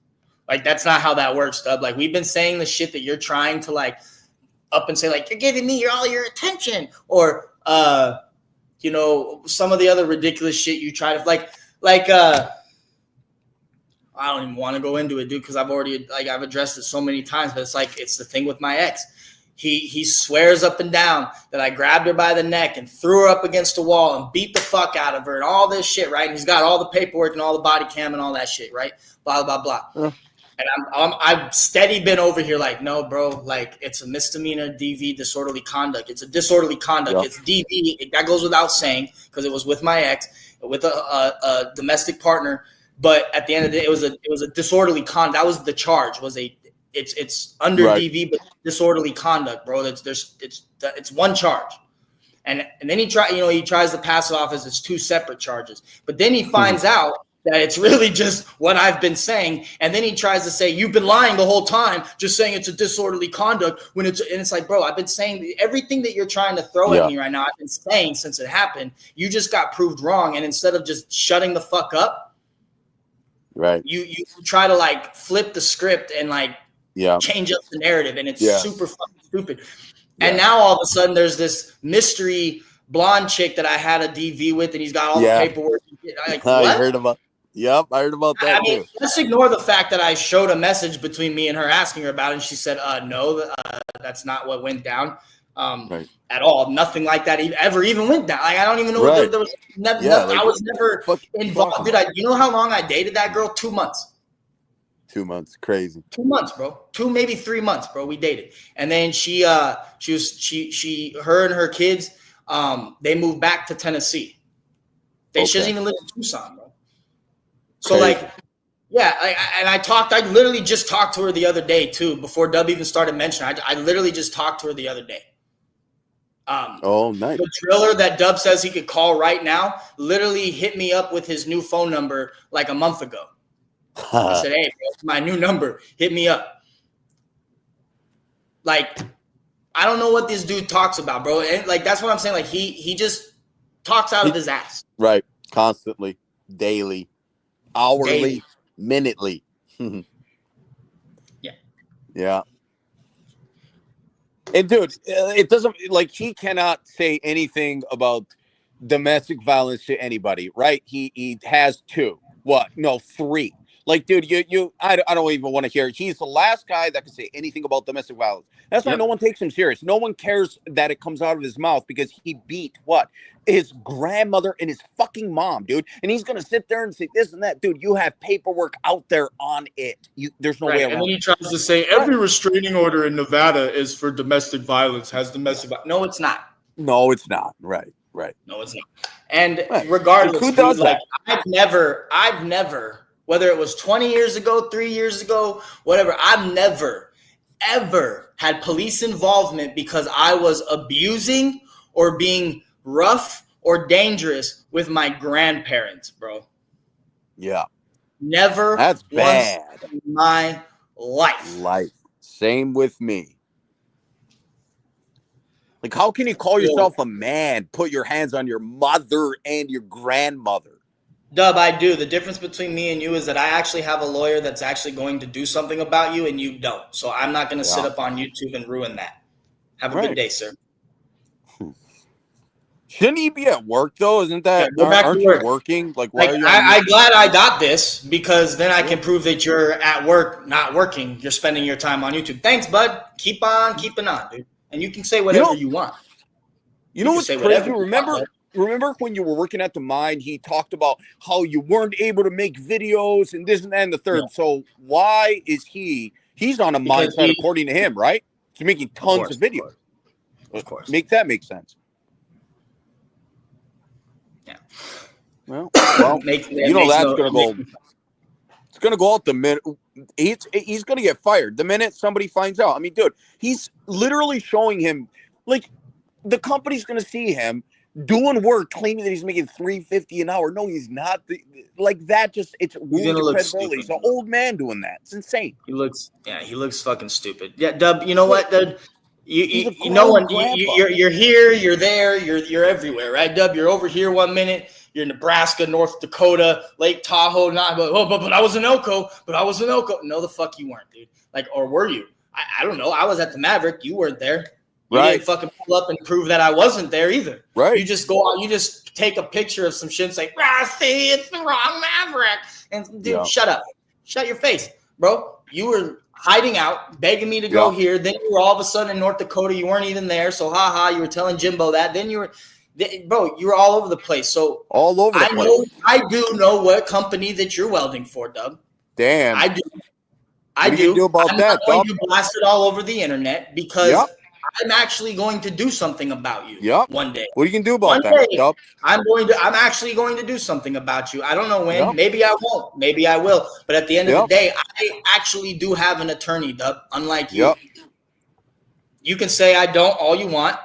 Like, that's not how that works, Dub. Like, we've been saying the shit that you're trying to like up and say like, you're giving me all your attention, or you know, some of the other ridiculous shit you try to like I don't even want to go into it, dude, because I've addressed it so many times, but it's the thing with my ex. He swears up and down that I grabbed her by the neck and threw her up against the wall and beat the fuck out of her and all this shit, right? And he's got all the paperwork and all the body cam and all that shit, right? Blah, blah, blah. And I've steady been over here like, no, bro, like, it's a misdemeanor DV, disorderly conduct. It's a disorderly conduct. It's DV. That goes without saying because it was with my ex, with a domestic partner. But at the end of the day, it was a disorderly conduct. That was the charge. It's under DV, but disorderly conduct, bro. It's one charge, and then he tries to pass it off as it's two separate charges. But then he finds out that it's really just what I've been saying, and then he tries to say you've been lying the whole time, just saying it's a disorderly conduct when it's like, bro, I've been saying everything that you're trying to throw at me right now. I've been saying since it happened. You just got proved wrong, and instead of just shutting the fuck up. Right. You try to like flip the script and like change up the narrative, and it's super fucking stupid. And now all of a sudden there's this mystery blonde chick that I had a DV with, and he's got all the paperwork. Like, I heard about. Yep, I heard about that too. Let's ignore the fact that I showed a message between me and her asking her about it, and she said, "No, that's not what went down." At all. Nothing like that ever even went down. Like, I don't even know what there was never, I was never involved. Dude, you know how long I dated that girl? 2 months. 2 months. Crazy. 2 months, bro. 2, maybe 3 months, bro. We dated. And then her and her kids, they moved back to Tennessee. She doesn't even live in Tucson, bro. So crazy. I literally just talked to her the other day too, before Dub even started mentioning. I literally just talked to her the other day. Nice. The driller that Dub says he could call right now literally hit me up with his new phone number like a month ago. He said, "Hey, bro, it's my new number. Hit me up." Like, I don't know what this dude talks about, bro. And like, that's what I'm saying. Like, he just talks out of his ass. Right. Constantly, daily, hourly, minutely. Yeah. Yeah. And dude, it doesn't like he cannot say anything about domestic violence to anybody, right? He has two. What? No, three. Like, dude, I don't even want to hear it. He's the last guy that can say anything about domestic violence. That's why no one takes him serious. No one cares that it comes out of his mouth because he beat what? His grandmother and his fucking mom, dude. And he's gonna sit there and say this and that, dude. You have paperwork out there on it. There's no way around. And then he tries to say every restraining order in Nevada is for domestic violence. Has domestic violence? No, it's not. No, it's not. Right. No, it's not. And regardless, who does that? I've never, whether it was 20 years ago, 3 years ago, whatever, I've never, ever had police involvement because I was abusing or being rough or dangerous with my grandparents, bro. Yeah. Never. That's bad. Once in my life. Same with me. Like, how can you call yourself a man, put your hands on your mother and your grandmother? Dub, I do. The difference between me and you is that I actually have a lawyer that's actually going to do something about you and you don't. So I'm not going to sit up on YouTube and ruin that. Have a good day, sir. Shouldn't he be at work, though? Isn't that, aren't you working? Like, why are you I'm glad I got this because then I can prove that you're at work, not working. You're spending your time on YouTube. Thanks, bud. Keep on keeping on, dude. And you can say whatever you want. You know what's crazy? Remember when you were working at the mine, he talked about how you weren't able to make videos and this and that and the third. Yeah. So why is he's on a mine site according to him, right? He's making tons of videos. Of course. Make that make sense. Yeah. Well, that's going to go. It's going to go out the minute. He's going to get fired the minute somebody finds out. I mean, dude, he's literally showing him, like, the company's going to see him doing work, claiming that he's making $350 an hour. No, he's not. Like that, it's ruins your credibility. He's an old man doing that. It's insane. He looks fucking stupid. Yeah, Dub. You know what, Dub? You're here, you're there, you're everywhere, right, Dub? You're over here 1 minute. You're in Nebraska, North Dakota, Lake Tahoe. But I was in Elko. No, the fuck you weren't, dude. Like, or were you? I don't know. I was at the Maverick. You weren't there. You didn't fucking pull up and prove that I wasn't there either. Right. You just go out. You just take a picture of some shit and say, see, it's the wrong Maverick. And dude, shut up. Shut your face, bro. You were hiding out, begging me to go here. Then you were all of a sudden in North Dakota. You weren't even there. So, you were telling Jimbo that. Then you were all over the place. So all over the place. I do know what company that you're welding for, Dub. Damn. I do. What do you do about that, Dub? I'm not going to blast it all over the internet because I'm actually going to do something about you one day. What are you going to do about that, Dub? I'm actually going to do something about you. I don't know when. Yep. Maybe I won't. Maybe I will. But at the end of the day, I actually do have an attorney, Dub, unlike you. Yep. You can say I don't all you want.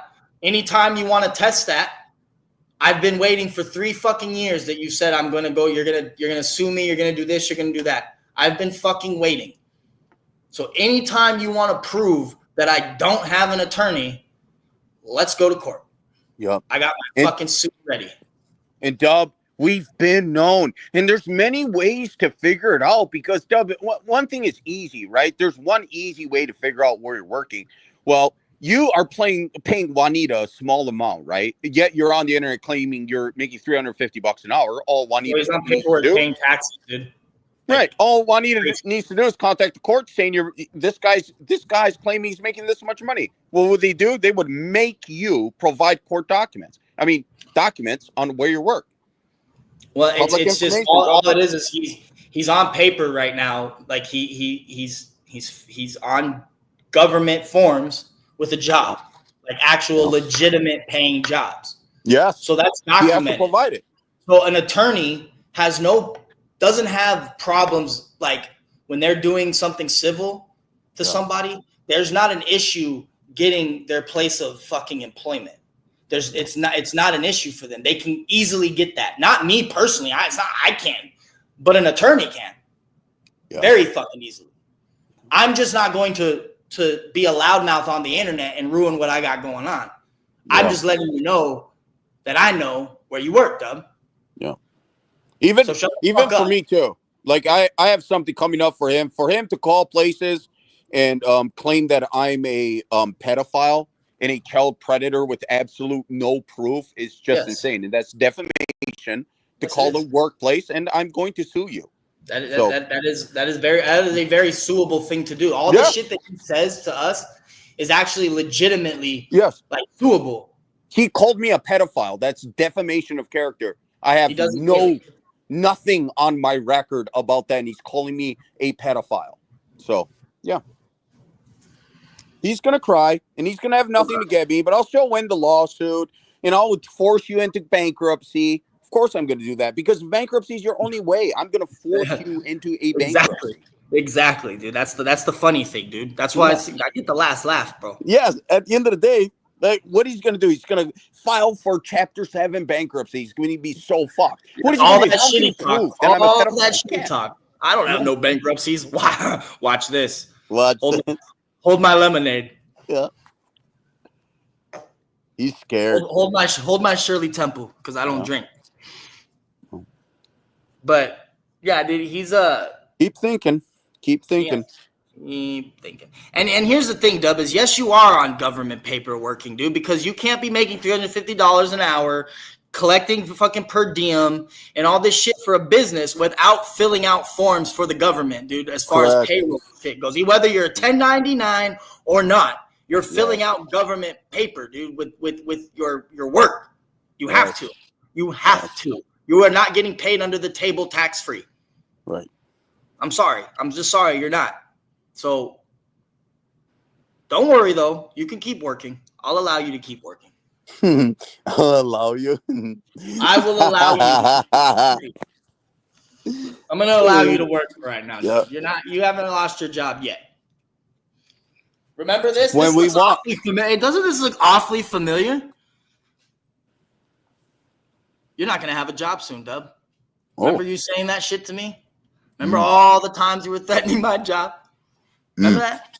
Anytime you want to test that, I've been waiting for 3 fucking years that you said I'm going to go. You're going to sue me. You're going to do this. You're going to do that. I've been fucking waiting. So anytime you want to prove that I don't have an attorney, let's go to court. Yep. I got my fucking suit ready. And Dub, we've been known. And there's many ways to figure it out because, Dub, one thing is easy, right? There's one easy way to figure out where you're working. Well, you are paying Juanita a small amount, right? Yet you're on the internet claiming you're making $350 an hour. All Juanita needs to do, paying taxes, dude. Right. All Juanita needs to do is contact the court saying this guy's claiming he's making this much money. What would they do? They would make you provide court documents. I mean, documents on where you work. Well, it's just all it is he's on paper right now. Like he's on government forms with a job, like actual legitimate paying jobs. Yes. So that's documented. You have to provide it. So an attorney doesn't have problems like when they're doing something civil to somebody. There's not an issue getting their place of fucking employment. It's not an issue for them. They can easily get that. Not me personally. I can't, but an attorney can very fucking easily. I'm just not going to be a loudmouth on the internet and ruin what I got going on. Yeah. I'm just letting you know that I know where you work, Dub. Yeah. Even for me too. Like I have something coming up for him to call places and claim that I'm a pedophile and a child predator with absolute no proof is just insane, and that's defamation to call the workplace, and I'm going to sue you. That is a very suable thing to do. All the shit that he says to us is actually legitimately like suable. He called me a pedophile. That's defamation of character. I have nothing on my record about that, and he's calling me a pedophile. So yeah. He's gonna cry and he's gonna have nothing to get me, but I'll still win the lawsuit and I'll force you into bankruptcy. Of course, I'm going to do that because bankruptcy is your only way. I'm going to force you into a bankruptcy. Exactly, dude. That's the funny thing, dude. That's why I get the last laugh, bro. Yes, at the end of the day, like what he's going to do, he's going to file for Chapter 7 bankruptcy. He's going to be so fucked. What is all that shitty talk? All that shitty talk. I don't have no bankruptcies. Watch this. Hold my lemonade. Yeah. He's scared. Hold my Shirley Temple because I don't drink. But yeah, dude, he's keep thinking. Yeah, keep thinking. And here's the thing, Dub, is yes, you are on government paper working, dude, because you can't be making $350 an hour, collecting fucking per diem and all this shit for a business without filling out forms for the government, dude, as far as payroll shit goes. Whether you're a 1099 or not, you're filling out government paper, dude, with your work. You have to. You have to. You are not getting paid under the table tax-free. Right. I'm sorry. I'm just sorry you're not. So don't worry, though. You can keep working. I'll allow you to keep working. I'll allow you. I will allow you. I'm going to allow you to work right now. Yep. You haven't lost your job yet. Remember this? When we want. Doesn't this look awfully familiar? You're not going to have a job soon, Dub. Remember you saying that shit to me? Remember all the times you were threatening my job? Remember that?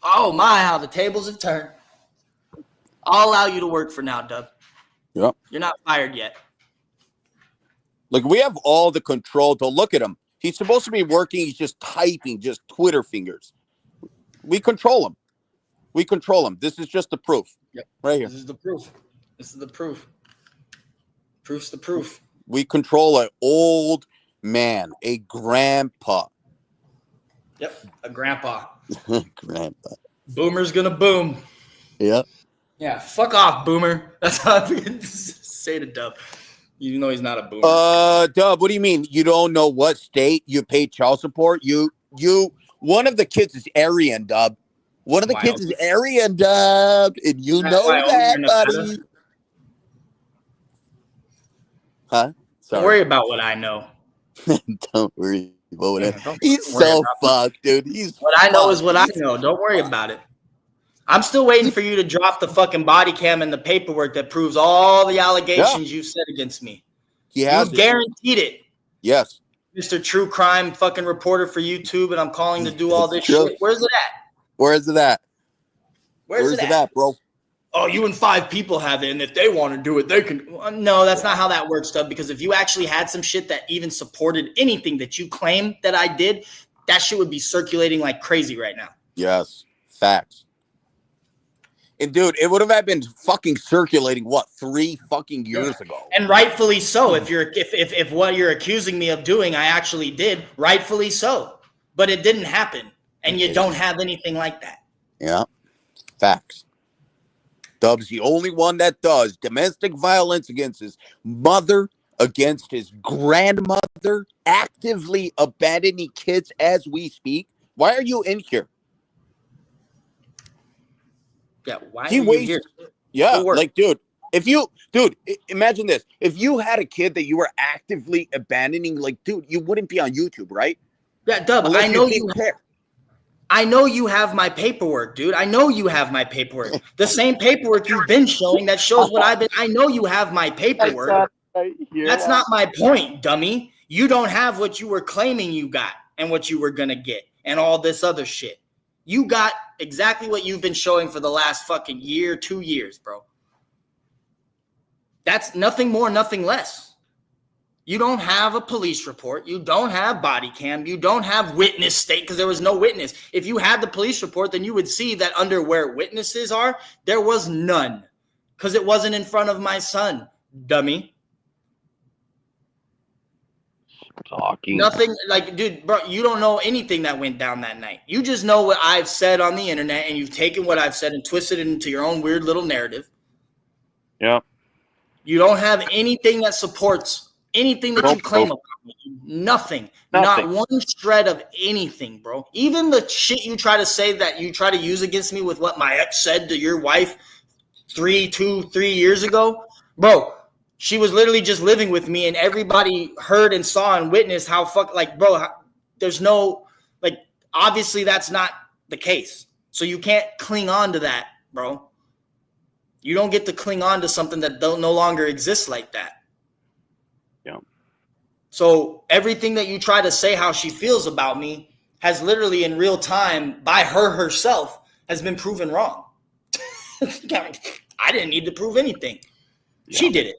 Oh, my, how the tables have turned. I'll allow you to work for now, Dub. Yep. You're not fired yet. Like, we have all the control to look at him. He's supposed to be working. He's just typing, just Twitter fingers. We control him. This is just the proof. Yep. Right here. This is the proof. Proof's the proof. We control an old man, a grandpa. Yep, a grandpa. Grandpa. Boomer's gonna boom. Yep. Yeah, fuck off, Boomer. That's how I say to Dub. You know he's not a boomer. Dub, what do you mean? You don't know what state you pay child support? One of the kids is Aryan, Dub. One of the kids is Aryan, Dub. And you know that, buddy. Huh? Sorry. Don't worry about what I know. Don't worry about what I know. He's so fucked, dude. What I know is what I know. Don't worry about it. I'm still waiting for you to drop the fucking body cam and the paperwork that proves all the allegations you've said against me. You guaranteed it. Yes. Mr. True Crime fucking reporter for YouTube, and I'm calling to do all this shit. Where's it at? Where's it at? Where's it at, bro? Oh, you and 5 people have it, and if they want to do it, they can. No, that's not how that works, Dub, because if you actually had some shit that even supported anything that you claim that I did, that shit would be circulating like crazy right now. Yes. Facts. And dude, it would have been fucking circulating 3 fucking years ago. And rightfully so. If what you're accusing me of doing, I actually did, rightfully so. But it didn't happen, and you don't have anything like that. Yeah. Facts. Dub's the only one that does domestic violence against his mother, against his grandmother, actively abandoning kids as we speak. Why are you in here? Yeah, why are you here? Yeah, like, dude, imagine this. If you had a kid that you were actively abandoning, like, dude, you wouldn't be on YouTube, right? Yeah, Dub, I know you care. I know you have my paperwork, dude. I know you have my paperwork. The same paperwork you've been showing that shows what I've been. I know you have my paperwork. That's not my point, dummy. You don't have what you were claiming you got and what you were going to get and all this other shit. You got exactly what you've been showing for the last fucking year, 2 years, bro. That's nothing more, nothing less. You don't have a police report. You don't have body cam. You don't have witness state because there was no witness. If you had the police report, then you would see that under where witnesses are, there was none because it wasn't in front of my son, dummy. Talking. Nothing like, dude, bro, you don't know anything that went down that night. You just know what I've said on the internet, and you've taken what I've said and twisted it into your own weird little narrative. Yeah. You don't have anything that supports anything that you claim about me. Nothing. Not one shred of anything, bro. Even the shit you try to say that you try to use against me with what my ex said to your wife 3 years ago, bro. She was literally just living with me, and everybody heard and saw and witnessed how there's no, like, obviously that's not the case. So you can't cling on to that, bro. You don't get to cling on to something that no longer exists like that. Yeah. So everything that you try to say how she feels about me has literally in real time by her herself has been proven wrong. I didn't need to prove anything. Yeah. She did it.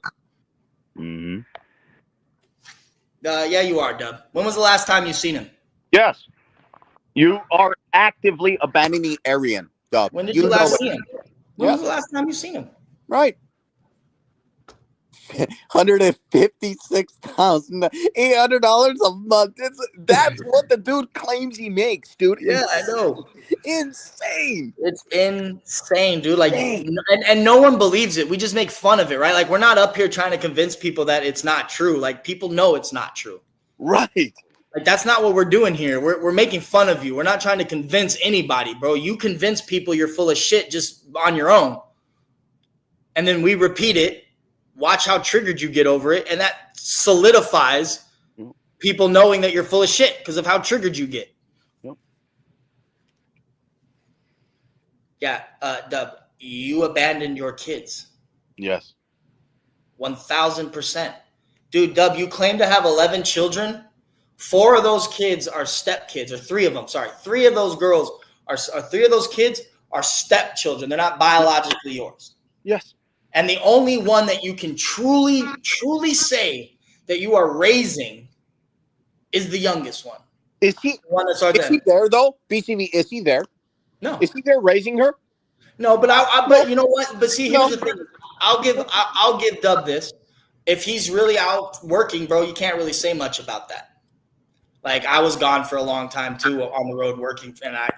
Mm-hmm. Yeah, you are, Dub. When was the last time you seen him? Yes. You are actively abandoning Arian, Dub. When did you last see him? When was the last time you seen him? Right. $156,800 a month. That's what the dude claims he makes, dude. Yeah, I know. Insane. It's insane, dude. Like, and no one believes it. We just make fun of it, right? Like, we're not up here trying to convince people that it's not true. Like, people know it's not true. Right. Like, that's not what we're doing here. We're making fun of you. We're not trying to convince anybody, bro. You convince people you're full of shit just on your own. And then we repeat it. Watch how triggered you get over it. And that solidifies people knowing that you're full of shit because of how triggered you get. Yep. Yeah, Dub, you abandoned your kids. Yes. 1,000%. Dude, Dub, you claim to have 11 children. 4 of those kids are stepkids, or 3 of them. Sorry, 3 of those girls are 3 of those kids are stepchildren. They're not biologically yours. Yes. And the only one that you can truly, truly say that you are raising is the youngest one. Is he? The one that starts is he there though? BCV, is he there? No. Is he there raising her? No, but but you know what? But see, here's the thing. I'll give Dub this. If he's really out working, bro, you can't really say much about that. Like, I was gone for a long time too, on the road working, and I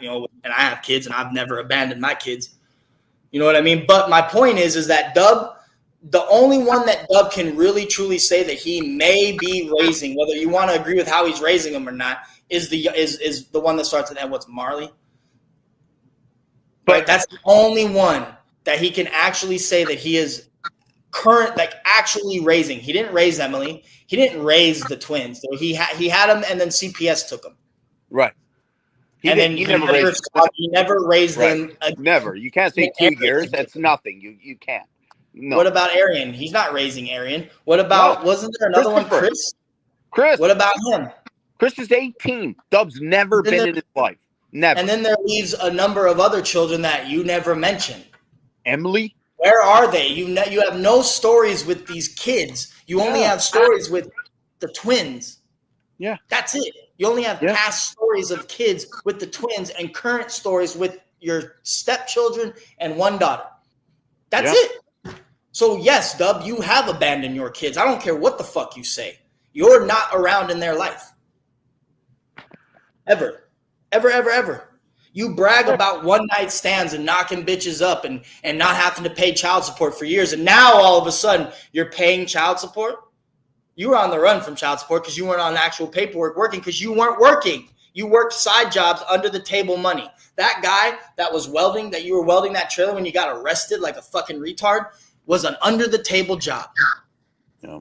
have kids, and I've never abandoned my kids. You know what I mean? But my point is that Dub, the only one that Dub can really truly say that he may be raising, whether you want to agree with how he's raising them or not, is the one that starts with that. What's Marley? But right? That's the only one that he can actually say that he is actually raising. He didn't raise Emily. He didn't raise the twins. So he had them, and then CPS took them. Right. He never raised them. Never. You can't say 2 years. That's nothing. You can't. No. What about Arian? He's not raising Arian. What about, wasn't there another one, Chris? Chris. What about him? Chris is 18. Dub's never been in his life. Never. And then there leaves a number of other children that you never mentioned. Emily? Where are they? You have no stories with these kids. You only have stories with the twins. Yeah. That's it. You only have past stories of kids with the twins and current stories with your stepchildren and one daughter. That's it. So, yes, Dub, you have abandoned your kids. I don't care what the fuck you say. You're not around in their life. Ever. Ever, ever, ever. You brag about one-night stands and knocking bitches up and not having to pay child support for years. And now, all of a sudden, you're paying child support? You were on the run from child support because you weren't on actual paperwork working because you weren't working. You worked side jobs under the table money. That guy that was welding, that you were welding that trailer when you got arrested like a fucking retard, was an under the table job. Yeah.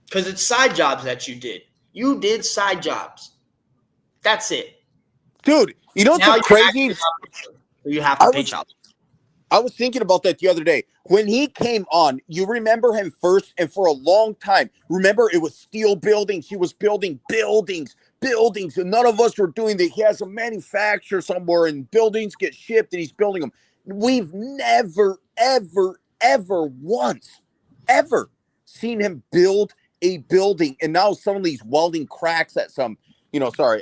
Because it's side jobs that you did. You did side jobs. That's it. Dude, you know what's so crazy? You have to pay child support. I was thinking about that the other day. When he came on, you remember him first and for a long time. Remember, it was steel buildings. He was building buildings, and none of us were doing that. He has a manufacturer somewhere, and buildings get shipped, and he's building them. We've never, ever, ever once, ever seen him build a building, and now suddenly he's welding cracks at some. Sorry.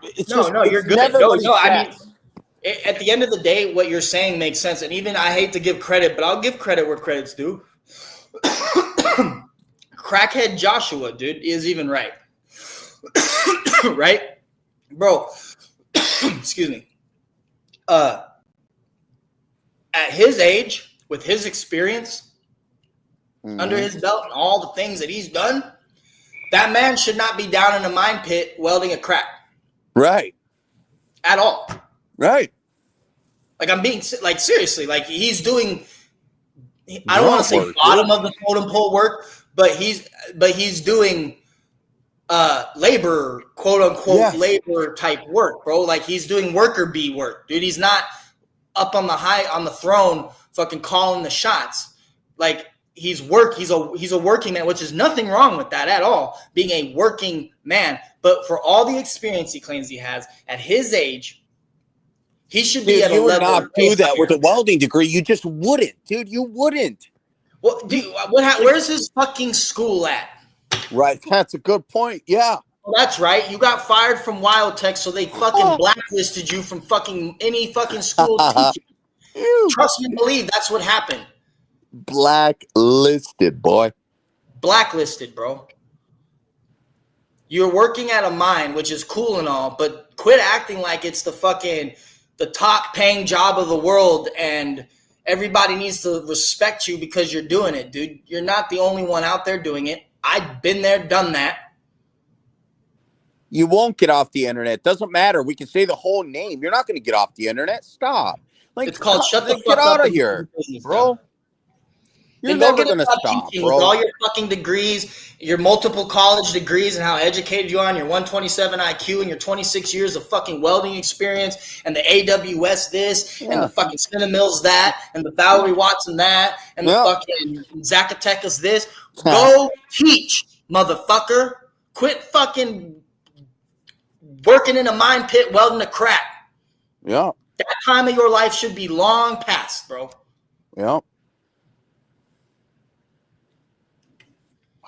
It's you're good. Never No, what he I mean, says. at the end of the day, what you're saying makes sense. And even I hate to give credit, but I'll give credit where credit's due. Crackhead Joshua, dude, is even right. Right? Bro, excuse me. At his age, with his experience under his belt and all the things that he's done, that man should not be down in a mine pit welding a crack. Right. At all. Right. Like, I'm being, like, seriously, like, he's doing, I don't want to say bottom of the totem pole work, but he's doing labor, quote unquote, labor type work, bro. Like, he's doing worker bee work, dude. He's not up on the throne fucking calling the shots. Like, he's a working man, which is nothing wrong with that at all, being a working man. But for all the experience he claims he has at his age, he should be at a level. You would not do that with a welding degree. You just wouldn't, dude. You wouldn't. Well, dude, where's his fucking school at? Right, that's a good point. Yeah. Well, that's right. You got fired from Wild Tech, so they fucking blacklisted you from fucking any fucking school teaching. Trust me, believe that's what happened. Blacklisted, boy. Blacklisted, bro. You're working at a mine, which is cool and all, but quit acting like it's the top paying job of the world and everybody needs to respect you because you're doing it, dude. You're not the only one out there doing it. I've been there, done that. You won't get off the internet. Doesn't matter. We can say the whole name. You're not going to get off the internet. Stop. Like, it's called shut the fuck get up out of here, bro. You're never going to stop, bro. With all your fucking degrees, your multiple college degrees, and how educated you are, and your 127 IQ, and your 26 years of fucking welding experience, and the AWS this, and the fucking Cinnamills that, and the Valerie Watson that, and the fucking Zacatecas this. Go teach, motherfucker. Quit fucking working in a mine pit welding a crack. Yeah. That time of your life should be long past, bro. Yeah.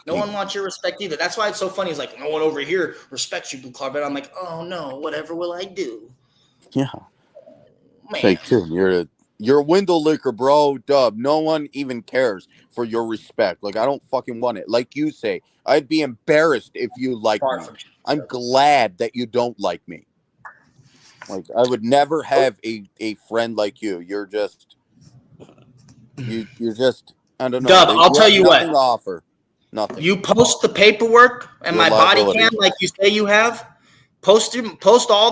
No one wants your respect either. That's why it's so funny. It's like, no one over here respects you, Blue Carpet. I'm like, oh no, whatever will I do? Yeah. Man. Like, dude, you're a window licker, bro. Dub. No one even cares for your respect. Like, I don't fucking want it. Like you say, I'd be embarrassed if you like me. I'm glad that you don't like me. Like, I would never have a friend like you. You're just I don't know. Dub, I'll tell you what. To offer. Nothing. You post the paperwork and my body cam like you say you have. Post all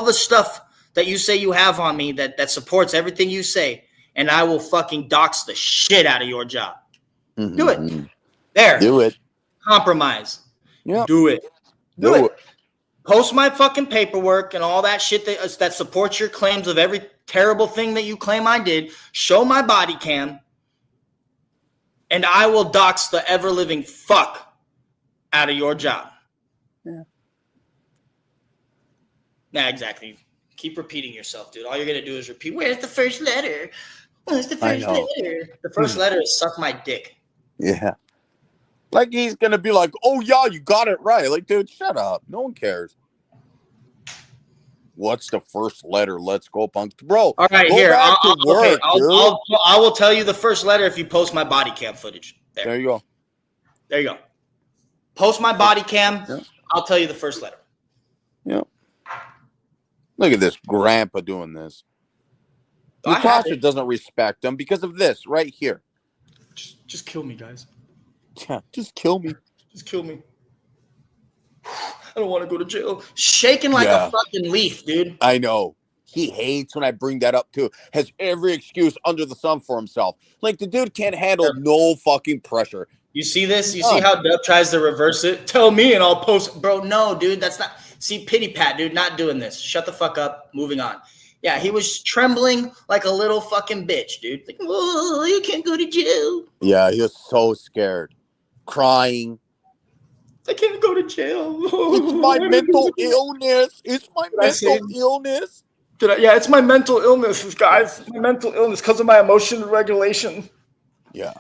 the stuff that you say you have on me that supports everything you say, and I will fucking dox the shit out of your job. Mm-hmm. Do it. There. Do it. Compromise. Yeah. Do it. Do it. Post my fucking paperwork and all that shit that supports your claims of every terrible thing that you claim I did. Show my body cam. And I will dox the ever-living fuck out of your job. Yeah. Nah, exactly. Keep repeating yourself, dude. All you're going to do is repeat, where's the first letter? Where's the first letter? The first letter is suck my dick. Yeah. Like, he's going to be like, oh, yeah, you got it right. Like, dude, shut up. No one cares. What's the first letter? Let's go, punk. Bro, all right, here. I will tell you the first letter if you post my body cam footage. There you go. There you go. Post my body cam. Yeah. I'll tell you the first letter. Yeah. Look at this grandpa doing this. Natasha doesn't respect him because of this right here. Just kill me, guys. Yeah, just kill me. Just kill me. I don't want to go to jail. Shaking like a fucking leaf, dude. I know. He hates when I bring that up, too. Has every excuse under the sun for himself. Like, the dude can't handle no fucking pressure. You see this? You see how Dub tries to reverse it? Tell me and I'll post. Bro, no, dude. That's not. See, pity pat, dude. Not doing this. Shut the fuck up. Moving on. Yeah, he was trembling like a little fucking bitch, dude. Like, oh, you can't go to jail. Yeah, he was so scared. Crying. I can't go to jail. It's my mental illness. It's my mental illness. Yeah, it's my mental illness, guys. My mental illness because of my emotion regulation. Yeah.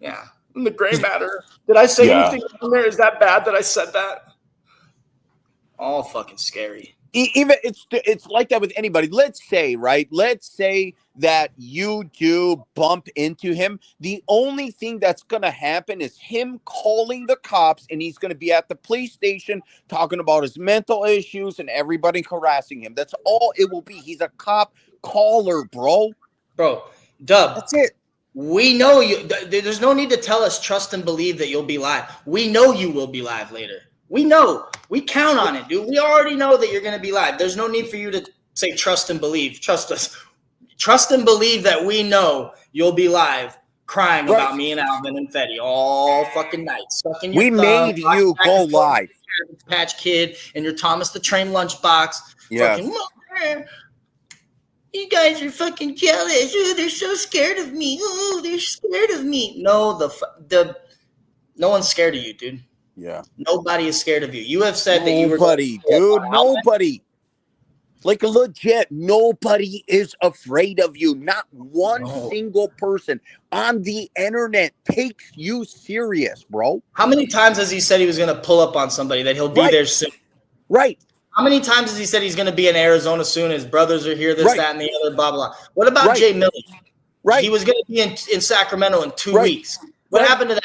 Yeah. in the gray matter. Did I say anything in there? Is that bad that I said that? All fucking scary. Even it's like that with anybody. Let's say that you do bump into him. The only thing that's going to happen is him calling the cops, and he's going to be at the police station talking about his mental issues and everybody harassing him. That's all it will be. He's a cop caller, bro. Dub. That's it. We know you. There's no need to tell us trust and believe that you'll be live. We know you will be live later. We know. We count on it, dude. We already know that you're going to be live. There's no need for you to say trust and believe. Trust us. Trust and believe that we know you'll be live crying about me and Alvin and Fetty all fucking night. Sucking your we thumb, made you go live. Patch Kid and your Thomas the Train lunchbox. Yeah. Fucking, you guys are fucking jealous. Oh, they're so scared of me. Oh, they're scared of me. No, no one's scared of you, dude. Yeah. Nobody is scared of you. You have said that you were nobody. Like legit, nobody is afraid of you. Not one single person on the internet takes you serious, bro. How many times has he said he was going to pull up on somebody, that he'll be there soon? Right. How many times has he said he's going to be in Arizona soon? His brothers are here, this, that, and the other, blah, blah. What about Jay Millie? Right. He was going to be in Sacramento in 2 weeks. What happened to that?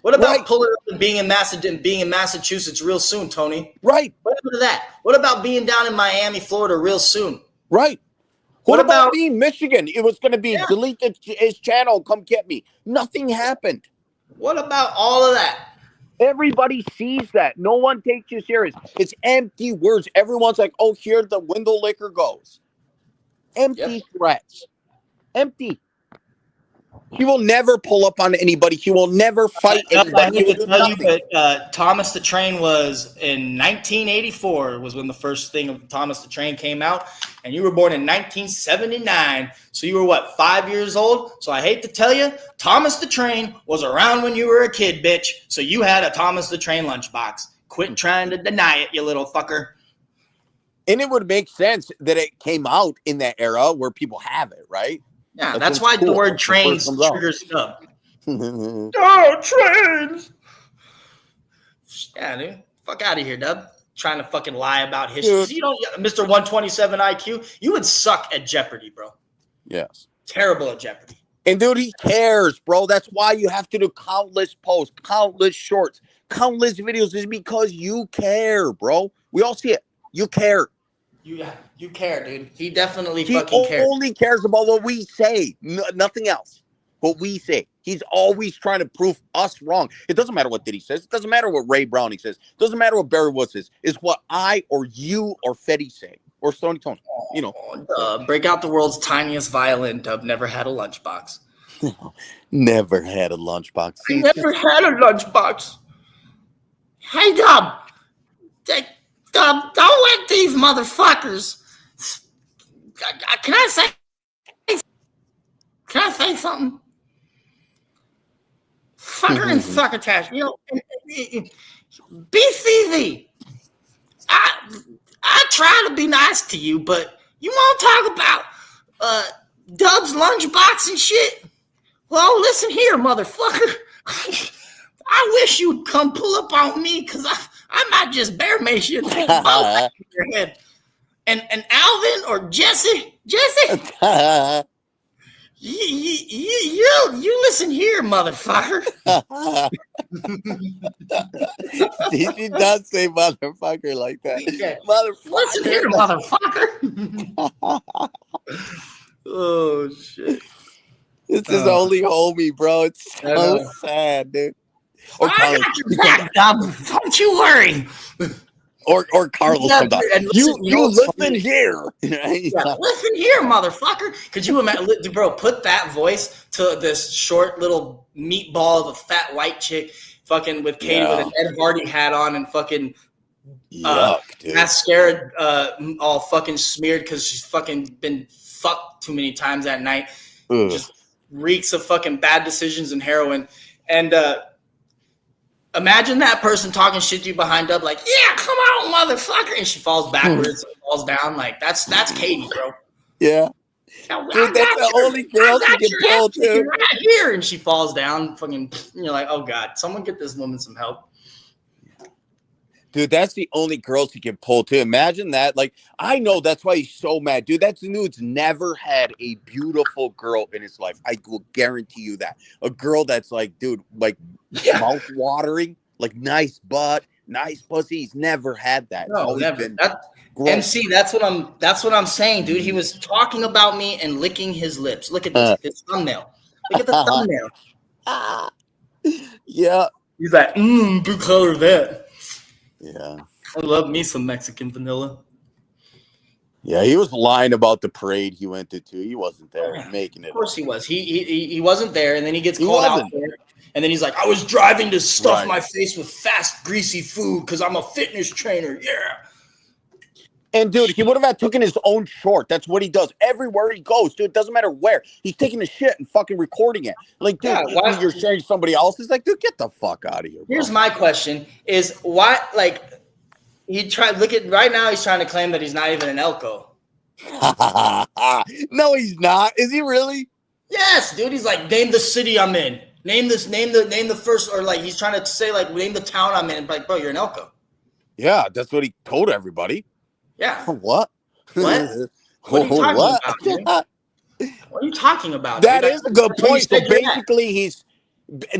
What about pulling up and being in Massachusetts real soon, Tony? Right. What happened to that? What about being down in Miami, Florida real soon? Right. What about being Michigan? It was going to be delete his channel, come get me. Nothing happened. What about all of that? Everybody sees that. No one takes you serious. It's empty words. Everyone's like, oh, here the window liquor goes. Empty threats. Empty. He will never pull up on anybody. He will never fight anybody. I need to tell you that Thomas the Train was in 1984 was when the first thing of Thomas the Train came out, and you were born in 1979. So you were what, 5 years old? So I hate to tell you, Thomas the Train was around when you were a kid, bitch. So you had a Thomas the Train lunchbox. Quit trying to deny it, you little fucker. And it would make sense that it came out in that era where people have it, right? Yeah, that's why the word trains triggers stuff. Oh, trains! Yeah, dude. Fuck out of here, Dub. Trying to fucking lie about history. You don't, Mr. 127 IQ, you would suck at Jeopardy, bro. Yes. Terrible at Jeopardy. And dude, he cares, bro. That's why you have to do countless posts, countless shorts, countless videos, is because you care, bro. We all see it. You care. You care, dude. He definitely fucking cares. He only cares about what we say, nothing else. What we say. He's always trying to prove us wrong. It doesn't matter what Diddy says. It doesn't matter what Ray Browning says. It doesn't matter what Barry Woods says. It's what I or you or Fetty say. Or Tony. You know. Break out the world's tiniest violin, Dub. Never had a lunchbox. Never had a lunchbox. Never had a lunchbox. Hey, Dub. Don't let these motherfuckers. Can I say something? Fucker and succotash. You know, BCV. I try to be nice to you, but you want to talk about Dub's lunchbox and shit? Well, listen here, motherfucker. I wish you'd come pull up on me, because I might just bear mace you and take a bow back in your head. And Alvin or Jesse, you listen here, motherfucker. He does say motherfucker like that. Yeah. Motherfucker. Listen here, motherfucker. Oh, shit. This is only homie, bro. It's so sad, dude. Or I got your back, Dub. Don't you worry. Or Carlos comes out. You listen here. Yeah, listen here, motherfucker. Could you imagine, bro? Put that voice to this short little meatball of a fat white chick, fucking with Katie with an Ed Hardy hat on and fucking mascara all fucking smeared because she's fucking been fucked too many times that night. Ugh. Just reeks of fucking bad decisions and heroin. And imagine that person talking shit to you behind up, like, yeah, come on, motherfucker. And she falls backwards and falls down. Like, that's Katie, bro. Yeah. Dude, that's the only girl she can pull to. Right here, and she falls down. Fucking, and you're like, oh god, someone get this woman some help. Dude, that's the only girl she can pull to. Imagine that. Like, I know that's why he's so mad. Dude, that dude's never had a beautiful girl in his life. I will guarantee you that. A girl that's like, dude, like mouth watering, like nice butt, nice pussy. He's never had that. No, never. MC, that's what I'm saying, dude. He was talking about me and licking his lips. Look at this, his thumbnail. Look at the thumbnail. Yeah. He's like, good color that. Yeah. I love me some Mexican vanilla. Yeah, he was lying about the parade he went to too. He wasn't there making it. Of course he was. He wasn't there, and then he gets called out there. And then he's like, I was driving to stuff my face with fast, greasy food because I'm a fitness trainer. Yeah. And dude, he would have had taken his own short. That's what he does everywhere he goes, dude. It doesn't matter where. He's taking the shit and fucking recording it. Like, dude, you're sharing somebody else. It's like, dude, get the fuck out of here. Bro. Here's my question: is why, like, right now he's trying to claim that he's not even an Elko. No, he's not. Is he really? Yes, dude. He's like, name the city I'm in. Name the first, or like he's trying to say like name the town I'm in. Like, bro, you're an Elko. Yeah, that's what he told everybody. Yeah. What? What? What are you talking about, dude? What are you talking about? That is a good point. So basically,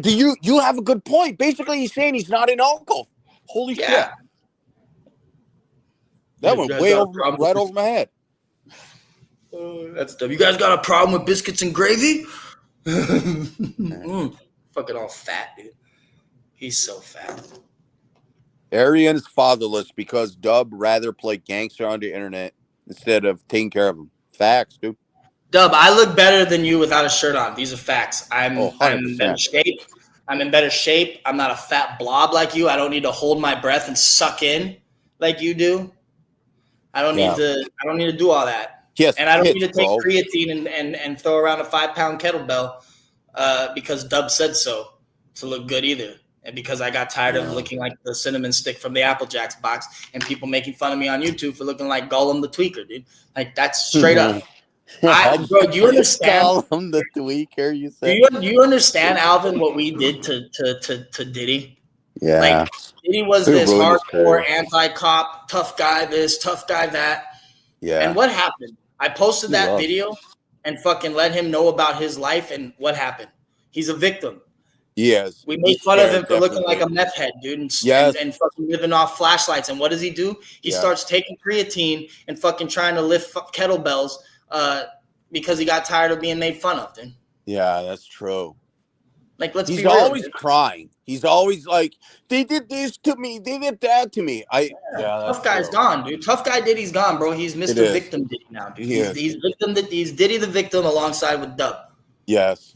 you have a good point. Basically, he's saying he's not an uncle. Holy shit. That went right over my head. That's dumb. You guys got a problem with biscuits and gravy? Fucking all fat, dude. He's so fat. Arian's fatherless because Dub rather play gangster on the internet instead of taking care of him. Facts, dude. Dub, I look better than you without a shirt on. These are facts. I'm in better shape. I'm in better shape. I'm not a fat blob like you. I don't need to hold my breath and suck in like you do. I don't need to do all that. Yes, and I don't need to take creatine and throw around a 5-pound kettlebell because Dub said so to look good either. And because I got tired of looking like the cinnamon stick from the Apple Jacks box and people making fun of me on YouTube for looking like Gollum the Tweaker, dude. Like, that's straight up. Bro, do you understand? Gollum the Tweaker, you said? Do you understand, Alvin, what we did to Diddy? Yeah. Like, Diddy was this hardcore anti-cop, tough guy this, tough guy that. Yeah. And what happened? I posted that video and fucking let him know about his life, and what happened? He's a victim. Yes. We made fun of him for looking like a meth head, dude, and fucking living off flashlights. And what does he do? He starts taking creatine and fucking trying to lift kettlebells because he got tired of being made fun of, dude. Yeah, that's true. Like, let's be real. He's always crying. He's always like, they did this to me. They did that to me. Tough guy's gone, dude. Tough guy Diddy's gone, bro. He's Mr. Victim Diddy now, dude. He's Diddy the victim alongside with Dub. Yes.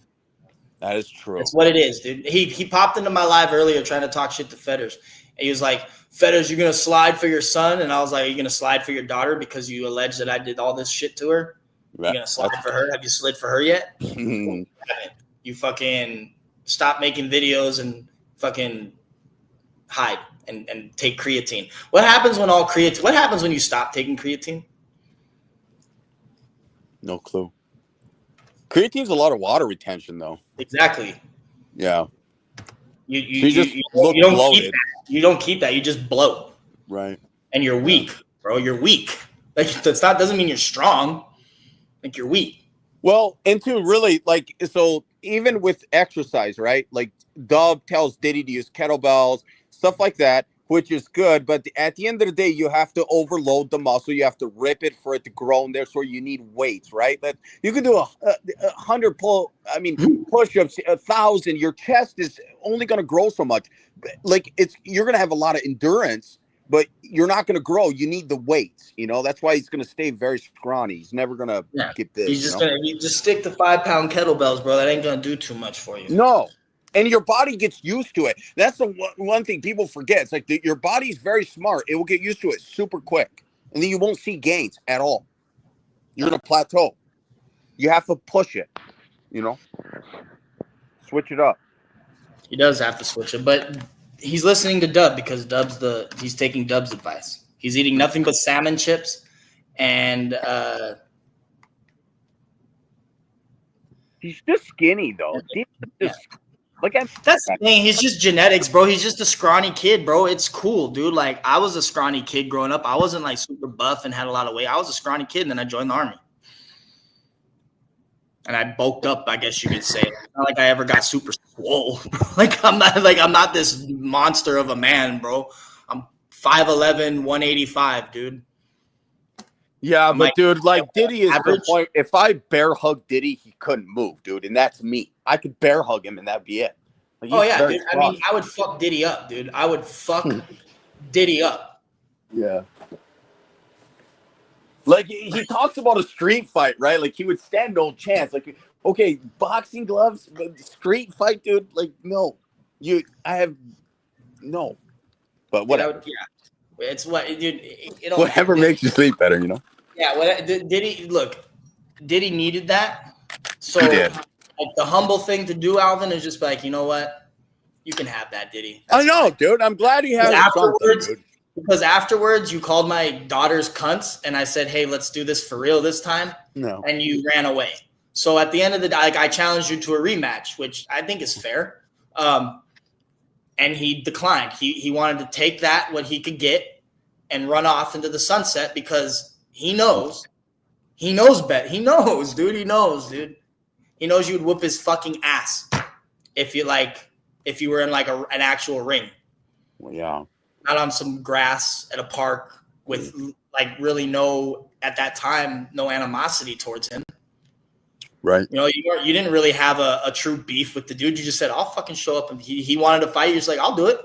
That is true. That's what it is, dude. He popped into my live earlier trying to talk shit to Fetters. And he was like, Fetters, you're going to slide for your son? And I was like, are you going to slide for your daughter because you allege that I did all this shit to her? Right. You going to slide for her? Have you slid for her yet? You fucking stop making videos and fucking hide and take creatine. What happens when you stop taking creatine? No clue. Creatine's a lot of water retention, though. Exactly. Yeah. You don't keep that. You don't keep that. You just bloat. Right. And you're weak, bro. You're weak. Like, doesn't mean you're strong. Like, you're weak. Well, and to really, like, so even with exercise, right? Like, Dub tells Diddy to use kettlebells, stuff like that, which is good. But at the end of the day, you have to overload the muscle. You have to rip it for it to grow in there. So you need weights, right? But you can do 100 push-ups, 1,000. Your chest is only going to grow so much. Like, you're going to have a lot of endurance, but you're not going to grow. You need the weights, That's why he's going to stay very scrawny. He's never going to get big. He's just going to stick to 5-pound kettlebells, bro. That ain't going to do too much for you. No. And your body gets used to it. That's the one thing people forget. It's like your body's very smart. It will get used to it super quick. And then you won't see gains at all. You're going to plateau. You have to push it, Switch it up. He does have to switch it. But he's listening to Dub because he's taking Dub's advice. He's eating nothing but salmon chips and He's just skinny though. Diddy's just like that's the thing. He's just genetics, bro. He's just a scrawny kid, bro. It's cool, dude. Like I was a scrawny kid growing up. I wasn't like super buff and had a lot of weight. I was a scrawny kid, and then I joined the army. And I bulked up, I guess you could say. It's not like I ever got super swole. I'm not this monster of a man, bro. I'm 5'11", 185, dude. Yeah, but dude, like Diddy is the point. If I bear hug Diddy, he couldn't move, dude, and that's me. I could bear hug him, and that'd be it. Like, oh yeah, dude. Strong. I mean, I would fuck Diddy up, dude. I would fuck Diddy up. Yeah. Like he talks about a street fight, right? Like he would stand no chance. Like, okay, boxing gloves, but street fight, dude. Like, no, no. But whatever. Yeah. It's what, dude. Whatever makes you sleep better, you know. Yeah. Diddy needed that. So he did. Like, the humble thing to do, Alvin, is just like, you know what, you can have that, Diddy. That's I know, fine. Dude. I'm glad he has afterwards. Dude. Because afterwards, you called my daughters cunts, and I said, "Hey, let's do this for real this time." No. And you ran away. So at the end of the day, like, I challenged you to a rematch, which I think is fair. And he declined. He wanted to take what he could get and run off into the sunset because he knows. He knows better. He knows, dude. He knows you would whoop his fucking ass if you were in like an actual ring. Yeah. Not on some grass at a park with like really at that time, no animosity towards him. Right. You know, you didn't really have a true beef with the dude. You just said, I'll fucking show up. And he wanted to fight. You're just like, I'll do it.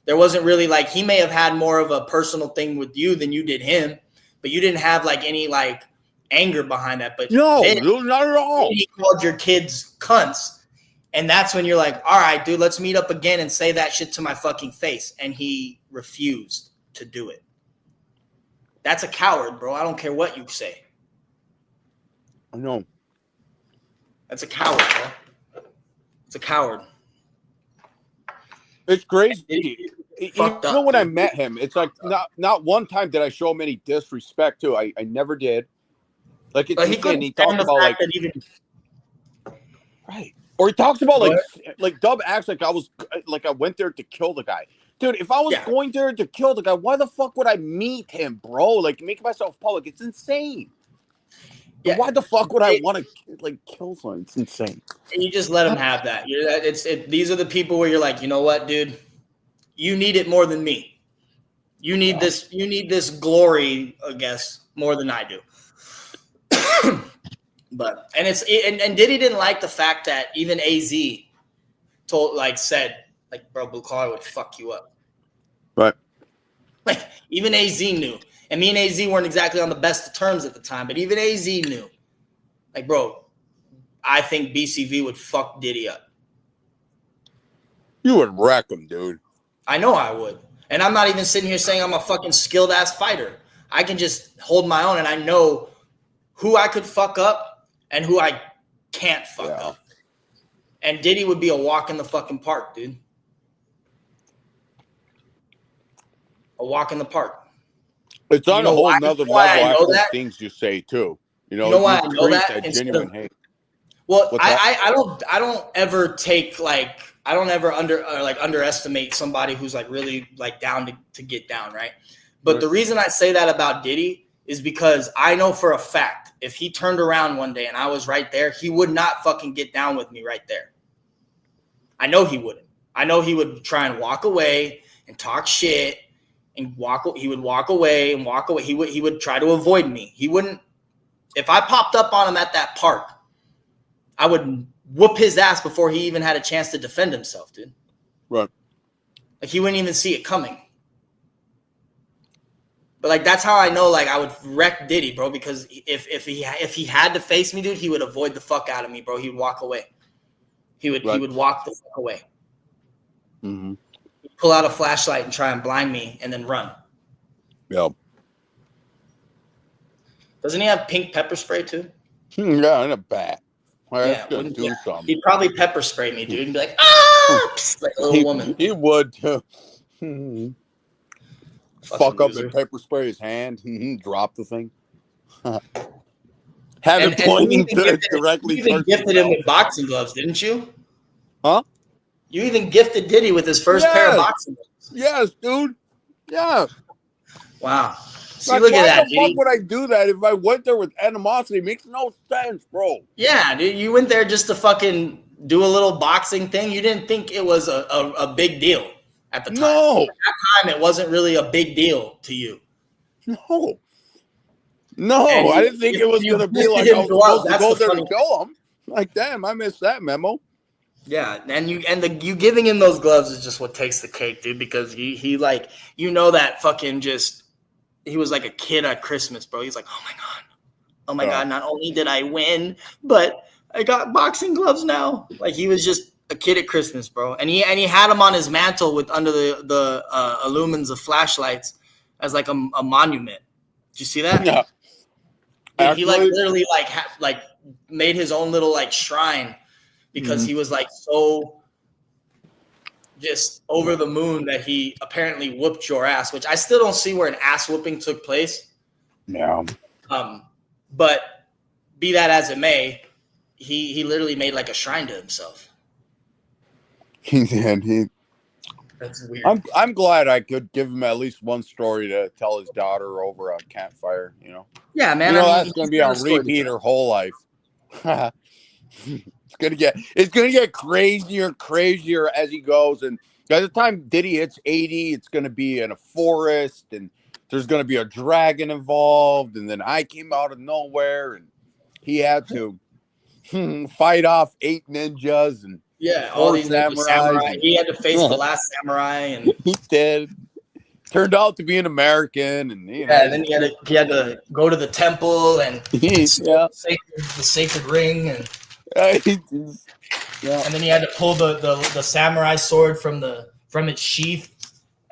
There wasn't really like, he may have had more of a personal thing with you than you did him, but you didn't have like any like anger behind that. But no, not at all. He called your kids cunts. And that's when you're like, all right, dude, let's meet up again and say that shit to my fucking face. And he refused to do it. That's a coward, bro. I don't care what you say. I know. That's a coward, bro. It's a coward. It's crazy. Even when I met him, it's like not one time did I show him any disrespect too. I never did. Like it's insane. He talked about like right. Or he talks about like Dub acts like I went there to kill the guy. Dude, if I was going there to kill the guy, why the fuck would I meet him, bro? Like make myself public. It's insane. Yeah. Why the fuck would I want to like kill someone? It's insane. And you just let him have that. These are the people where you're like, you know what, dude? You need it more than me. You need this. You need this glory, I guess, more than I do. But and Diddy didn't like the fact that even AZ said bro, Blue Collar would fuck you up. Right. Like even AZ knew. And me and AZ weren't exactly on the best of terms at the time, but even AZ knew. Like, bro, I think BCV would fuck Diddy up. You would wreck him, dude. I know I would. And I'm not even sitting here saying I'm a fucking skilled ass fighter. I can just hold my own and I know who I could fuck up and who I can't fuck up. And Diddy would be a walk in the fucking park, dude. A walk in the park. It's on a whole nother level after the things you say too. You know why I know that? Genuine hate. Well, I don't ever take I don't ever underestimate somebody who's like really like down to get down, right? But the reason I say that about Diddy is because I know for a fact if he turned around one day and I was right there, he would not fucking get down with me right there. I know he wouldn't. I know he would try and walk away and talk shit and he would walk away and walk away. He would try to avoid me. He wouldn't. If I popped up on him at that park, I would whoop his ass before he even had a chance to defend himself, dude. Right. Like he wouldn't even see it coming. But like that's how I know like I would wreck Diddy, bro. Because if he had to face me, dude, he would avoid the fuck out of me, bro. He would walk away. He would walk the fuck away. Mm-hmm. He'd pull out a flashlight and try and blind me, and then run. Yeah. Doesn't he have pink pepper spray too? Yeah, and a bat. Well, do something. He'd probably pepper spray me, dude, and be like, ah, like a little woman. He would too. Fuck up and pepper spray his hand. Drop the thing. Have And it pointing you directly even towards gifted him himself. with boxing gloves, didn't you? Huh? You even gifted Diddy with his first pair of Yes. boxing gloves. Yes, dude. Yeah. Wow. See, Like, look at why that, the fuck Diddy. would I do that if I went there with animosity? It makes no sense, bro. Yeah, dude, you went there just to fucking do a little boxing thing. You didn't think it was a big deal at the time. No. At that time, it wasn't really a big deal to you. No. No, And I didn't think it was going to be gifted like him I was gloves. supposed to That's go the there to funny. kill him. Like, damn, I missed that memo. Yeah, and you giving him those gloves is just what takes the cake, dude. Because he like that fucking just he was like a kid at Christmas, bro. He's like, oh my god, not only did I win, but I got boxing gloves now. Like he was just a kid at Christmas, bro. And he had them on his mantle with under the illumines of flashlights as like a monument. Did you see that? Yeah. Dude, he like Actually, literally like made his own little like shrine because he was like so just over the moon that he apparently whooped your ass, which I still don't see where an ass whooping took place. yeah. But be that as it may, he literally made like a shrine to himself. He did. That's weird. I'm glad I could give him at least one story to tell his daughter over a campfire, you know. Yeah, man. You know, I mean, that's going to be on repeat her whole life. It's gonna get crazier as he goes, and by the time Diddy hits 80, it's gonna be in a forest, and there's gonna be a dragon involved, and then I came out of nowhere, and he had to fight off 8 ninjas and all these ninja samurai. and He had to face the last samurai, and he did. Turned out to be an American, and you know, and then he had to go to the temple and yeah, the sacred ring, and yeah. and then he had to pull the samurai sword from its sheath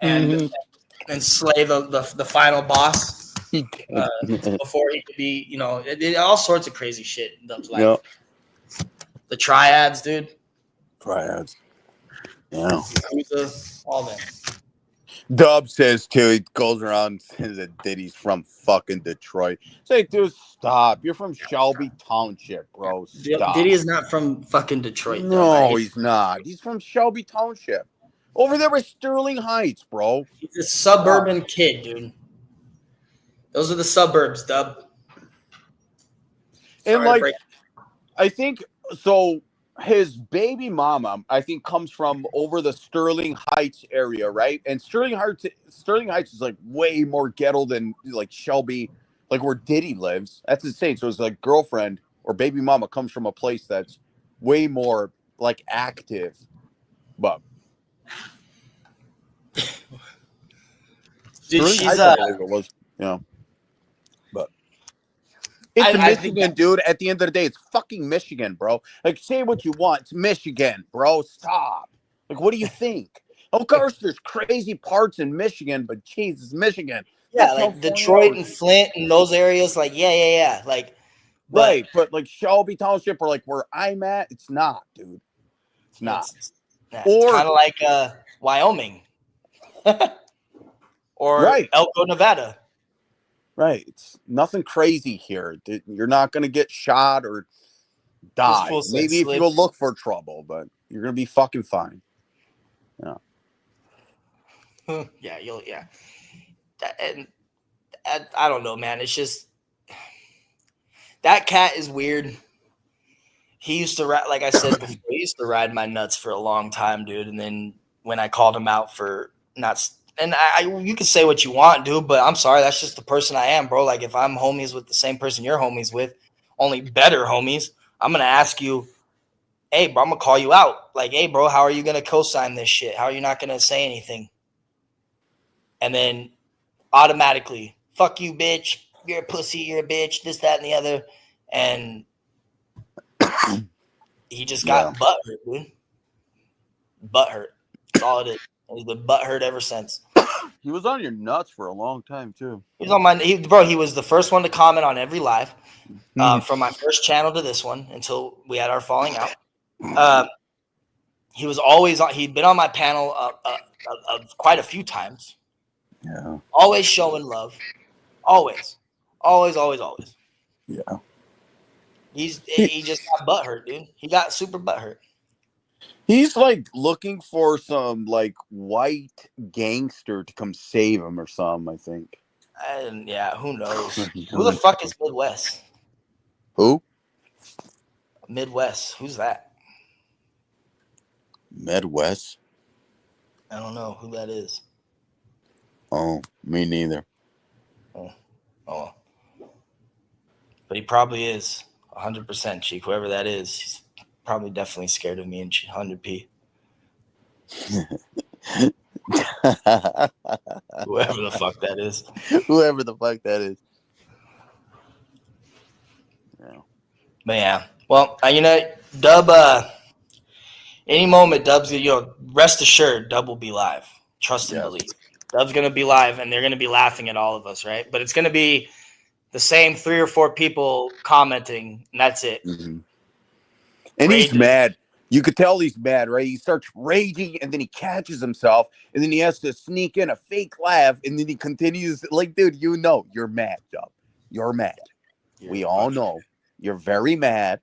and slay the final boss before he could be, you know, all sorts of crazy shit in Dub's life. Yep. The triads, dude. Triads. Yeah. All that. Dub says too, he goes around and says that Diddy's from fucking Detroit. Say, dude, stop. You're from Shelby Township, bro. Stop. Diddy is not from fucking Detroit. No, he's not. He's from Shelby Township. Over there with Sterling Heights, bro. He's a suburban kid, dude. Those are the suburbs, Dub. And like, I think so. His baby mama, I think, comes from over the Sterling Heights area, right? And Sterling Heights is like way more ghetto than like Shelby, like where Diddy lives. That's insane. So his like girlfriend or baby mama comes from a place that's way more like active. But dude, she's I believe it was, you know. But it's Michigan, dude. At the end of the day, it's fucking Michigan, bro. Like, say what you want. It's Michigan, bro. Stop. Like, what do you think? Of course, there's crazy parts in Michigan, but geez, it's Michigan. Yeah, like Detroit and Flint and those areas. Like, yeah. Like, right. But like Shelby Township or like where I'm at, it's not, dude. It's not. It's kind of like Wyoming or Elko, Nevada. Right. It's nothing crazy here. You're not going to get shot or die. Maybe if you go look for trouble, but you're going to be fucking fine. Yeah. Yeah. And I don't know, man. It's just that cat is weird. He used to like I said before, he used to ride my nuts for a long time, dude. And then when I called him out for not, and you can say what you want, dude, but I'm sorry, that's just the person I am, bro. Like if I'm homies with the same person you're homies with, only better homies, I'm gonna ask you, hey, bro, I'm gonna call you out. Like, hey, bro, how are you gonna co-sign this shit? How are you not gonna say anything? And then automatically, fuck you, bitch. You're a pussy. You're a bitch. This, that, and the other. And he just got butthurt, dude. Butthurt. That's all it is. He's been butthurt ever since. He was on your nuts for a long time, too. He was on my he was the first one to comment on every live. From my first channel to this one until we had our falling out. He was always on. He'd been on my panel quite a few times. Yeah. Always showing love. Always. Yeah. He just got butthurt, dude. He got super butthurt. He's like looking for some like white gangster to come save him or something, I think. And yeah, who knows? Who the fuck is Midwest? Who? Midwest. Who's that? Midwest? I don't know who that is. Oh, me neither. Oh. But he probably is 100%, Cheek. Whoever that is, he's probably definitely scared of me and 100p. Whoever the fuck that is. Whoever the fuck that is. Yeah. But yeah. Well, Dub, any moment, Dub's, rest assured, Dub will be live. Trust and believe. Dub's going to be live, and they're going to be laughing at all of us, right? But it's going to be the same 3 or 4 people commenting, and that's it. Mm-hmm. And he's mad. You could tell he's mad, right? He starts raging, and then he catches himself, and then he has to sneak in a fake laugh, and then he continues. Like, dude, you're mad, Dub. You're mad. We all know you're very mad.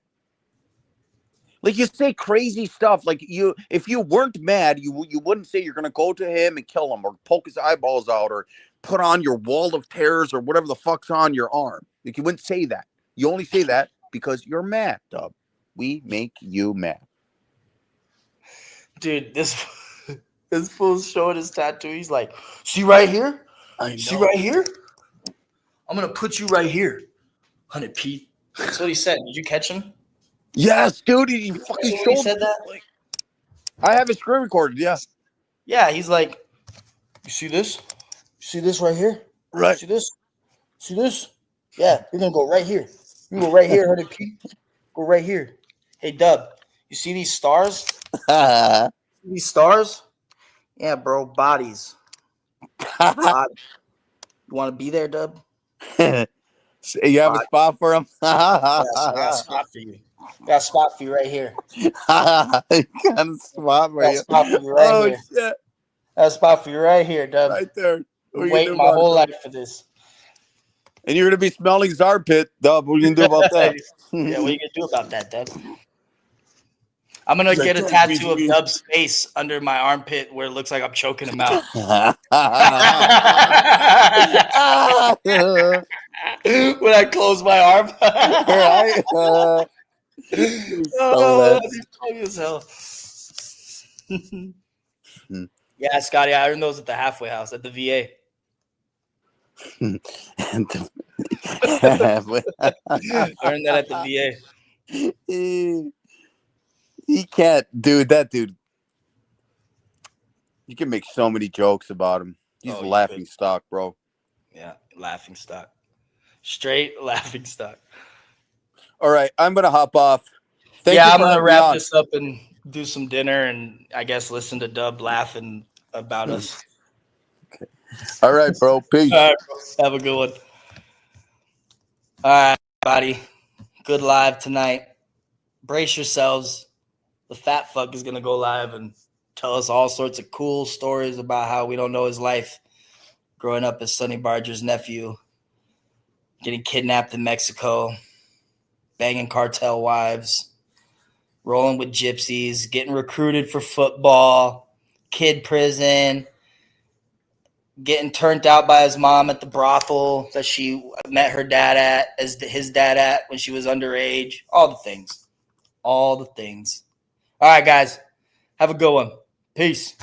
Like, you say crazy stuff. Like, if you weren't mad, you wouldn't say you're gonna go to him and kill him, or poke his eyeballs out, or put on your wall of terrors, or whatever the fuck's on your arm. Like, you wouldn't say that. You only say that because you're mad, Dub. We make you mad. Dude, this fool's showing his tattoo. He's like, see right here? See right here? I'm going to put you right here. 100 Pete. That's what he said. Did you catch him? Yes, dude. He fucking showed. He said that? Like, I have his screen recorded, yeah. Yeah, he's like, you see this? You see this right here? Right. See this? See this? Yeah, you're going to go right here. You go right here, 100 Pete. Go right here. Hey, Dub, you see these stars? These stars? Yeah, bro, bodies. Bodies. You want to be there, Dub? You have a spot for him? I got a spot for you. Got a spot for you right here. Got a spot for you. Oh, shit. Got a spot for you right here, Dub. Right there. Waiting my whole life for this. And you're going to be smelling his armpit, Dub. What are you going to do about that? Yeah, what are you going to do about that, Dub? I'm going to get a tattoo of Dub's face under my armpit where it looks like I'm choking him out. When I close my arm. He's funny as hell. Yeah, Scotty, I earned those at the halfway house at the VA. I earned that at the VA. He can't, dude. That dude. You can make so many jokes about him. He's a laughing stock, bro. Yeah, laughing stock. Straight laughing stock. All right, I'm gonna hop off. I'm gonna wrap this up and do some dinner, and I guess listen to Dub laughing about us. Okay. All right, bro. Peace. All right, bro. Have a good one. All right, everybody. Good live tonight. Brace yourselves. The fat fuck is gonna go live and tell us all sorts of cool stories about how we don't know his life growing up as Sonny Barger's nephew, getting kidnapped in Mexico, banging cartel wives, rolling with gypsies, getting recruited for football, kid prison, getting turned out by his mom at the brothel that she met her dad at, as his dad at when she was underage. All the things. All the things. All right, guys. Have a good one. Peace.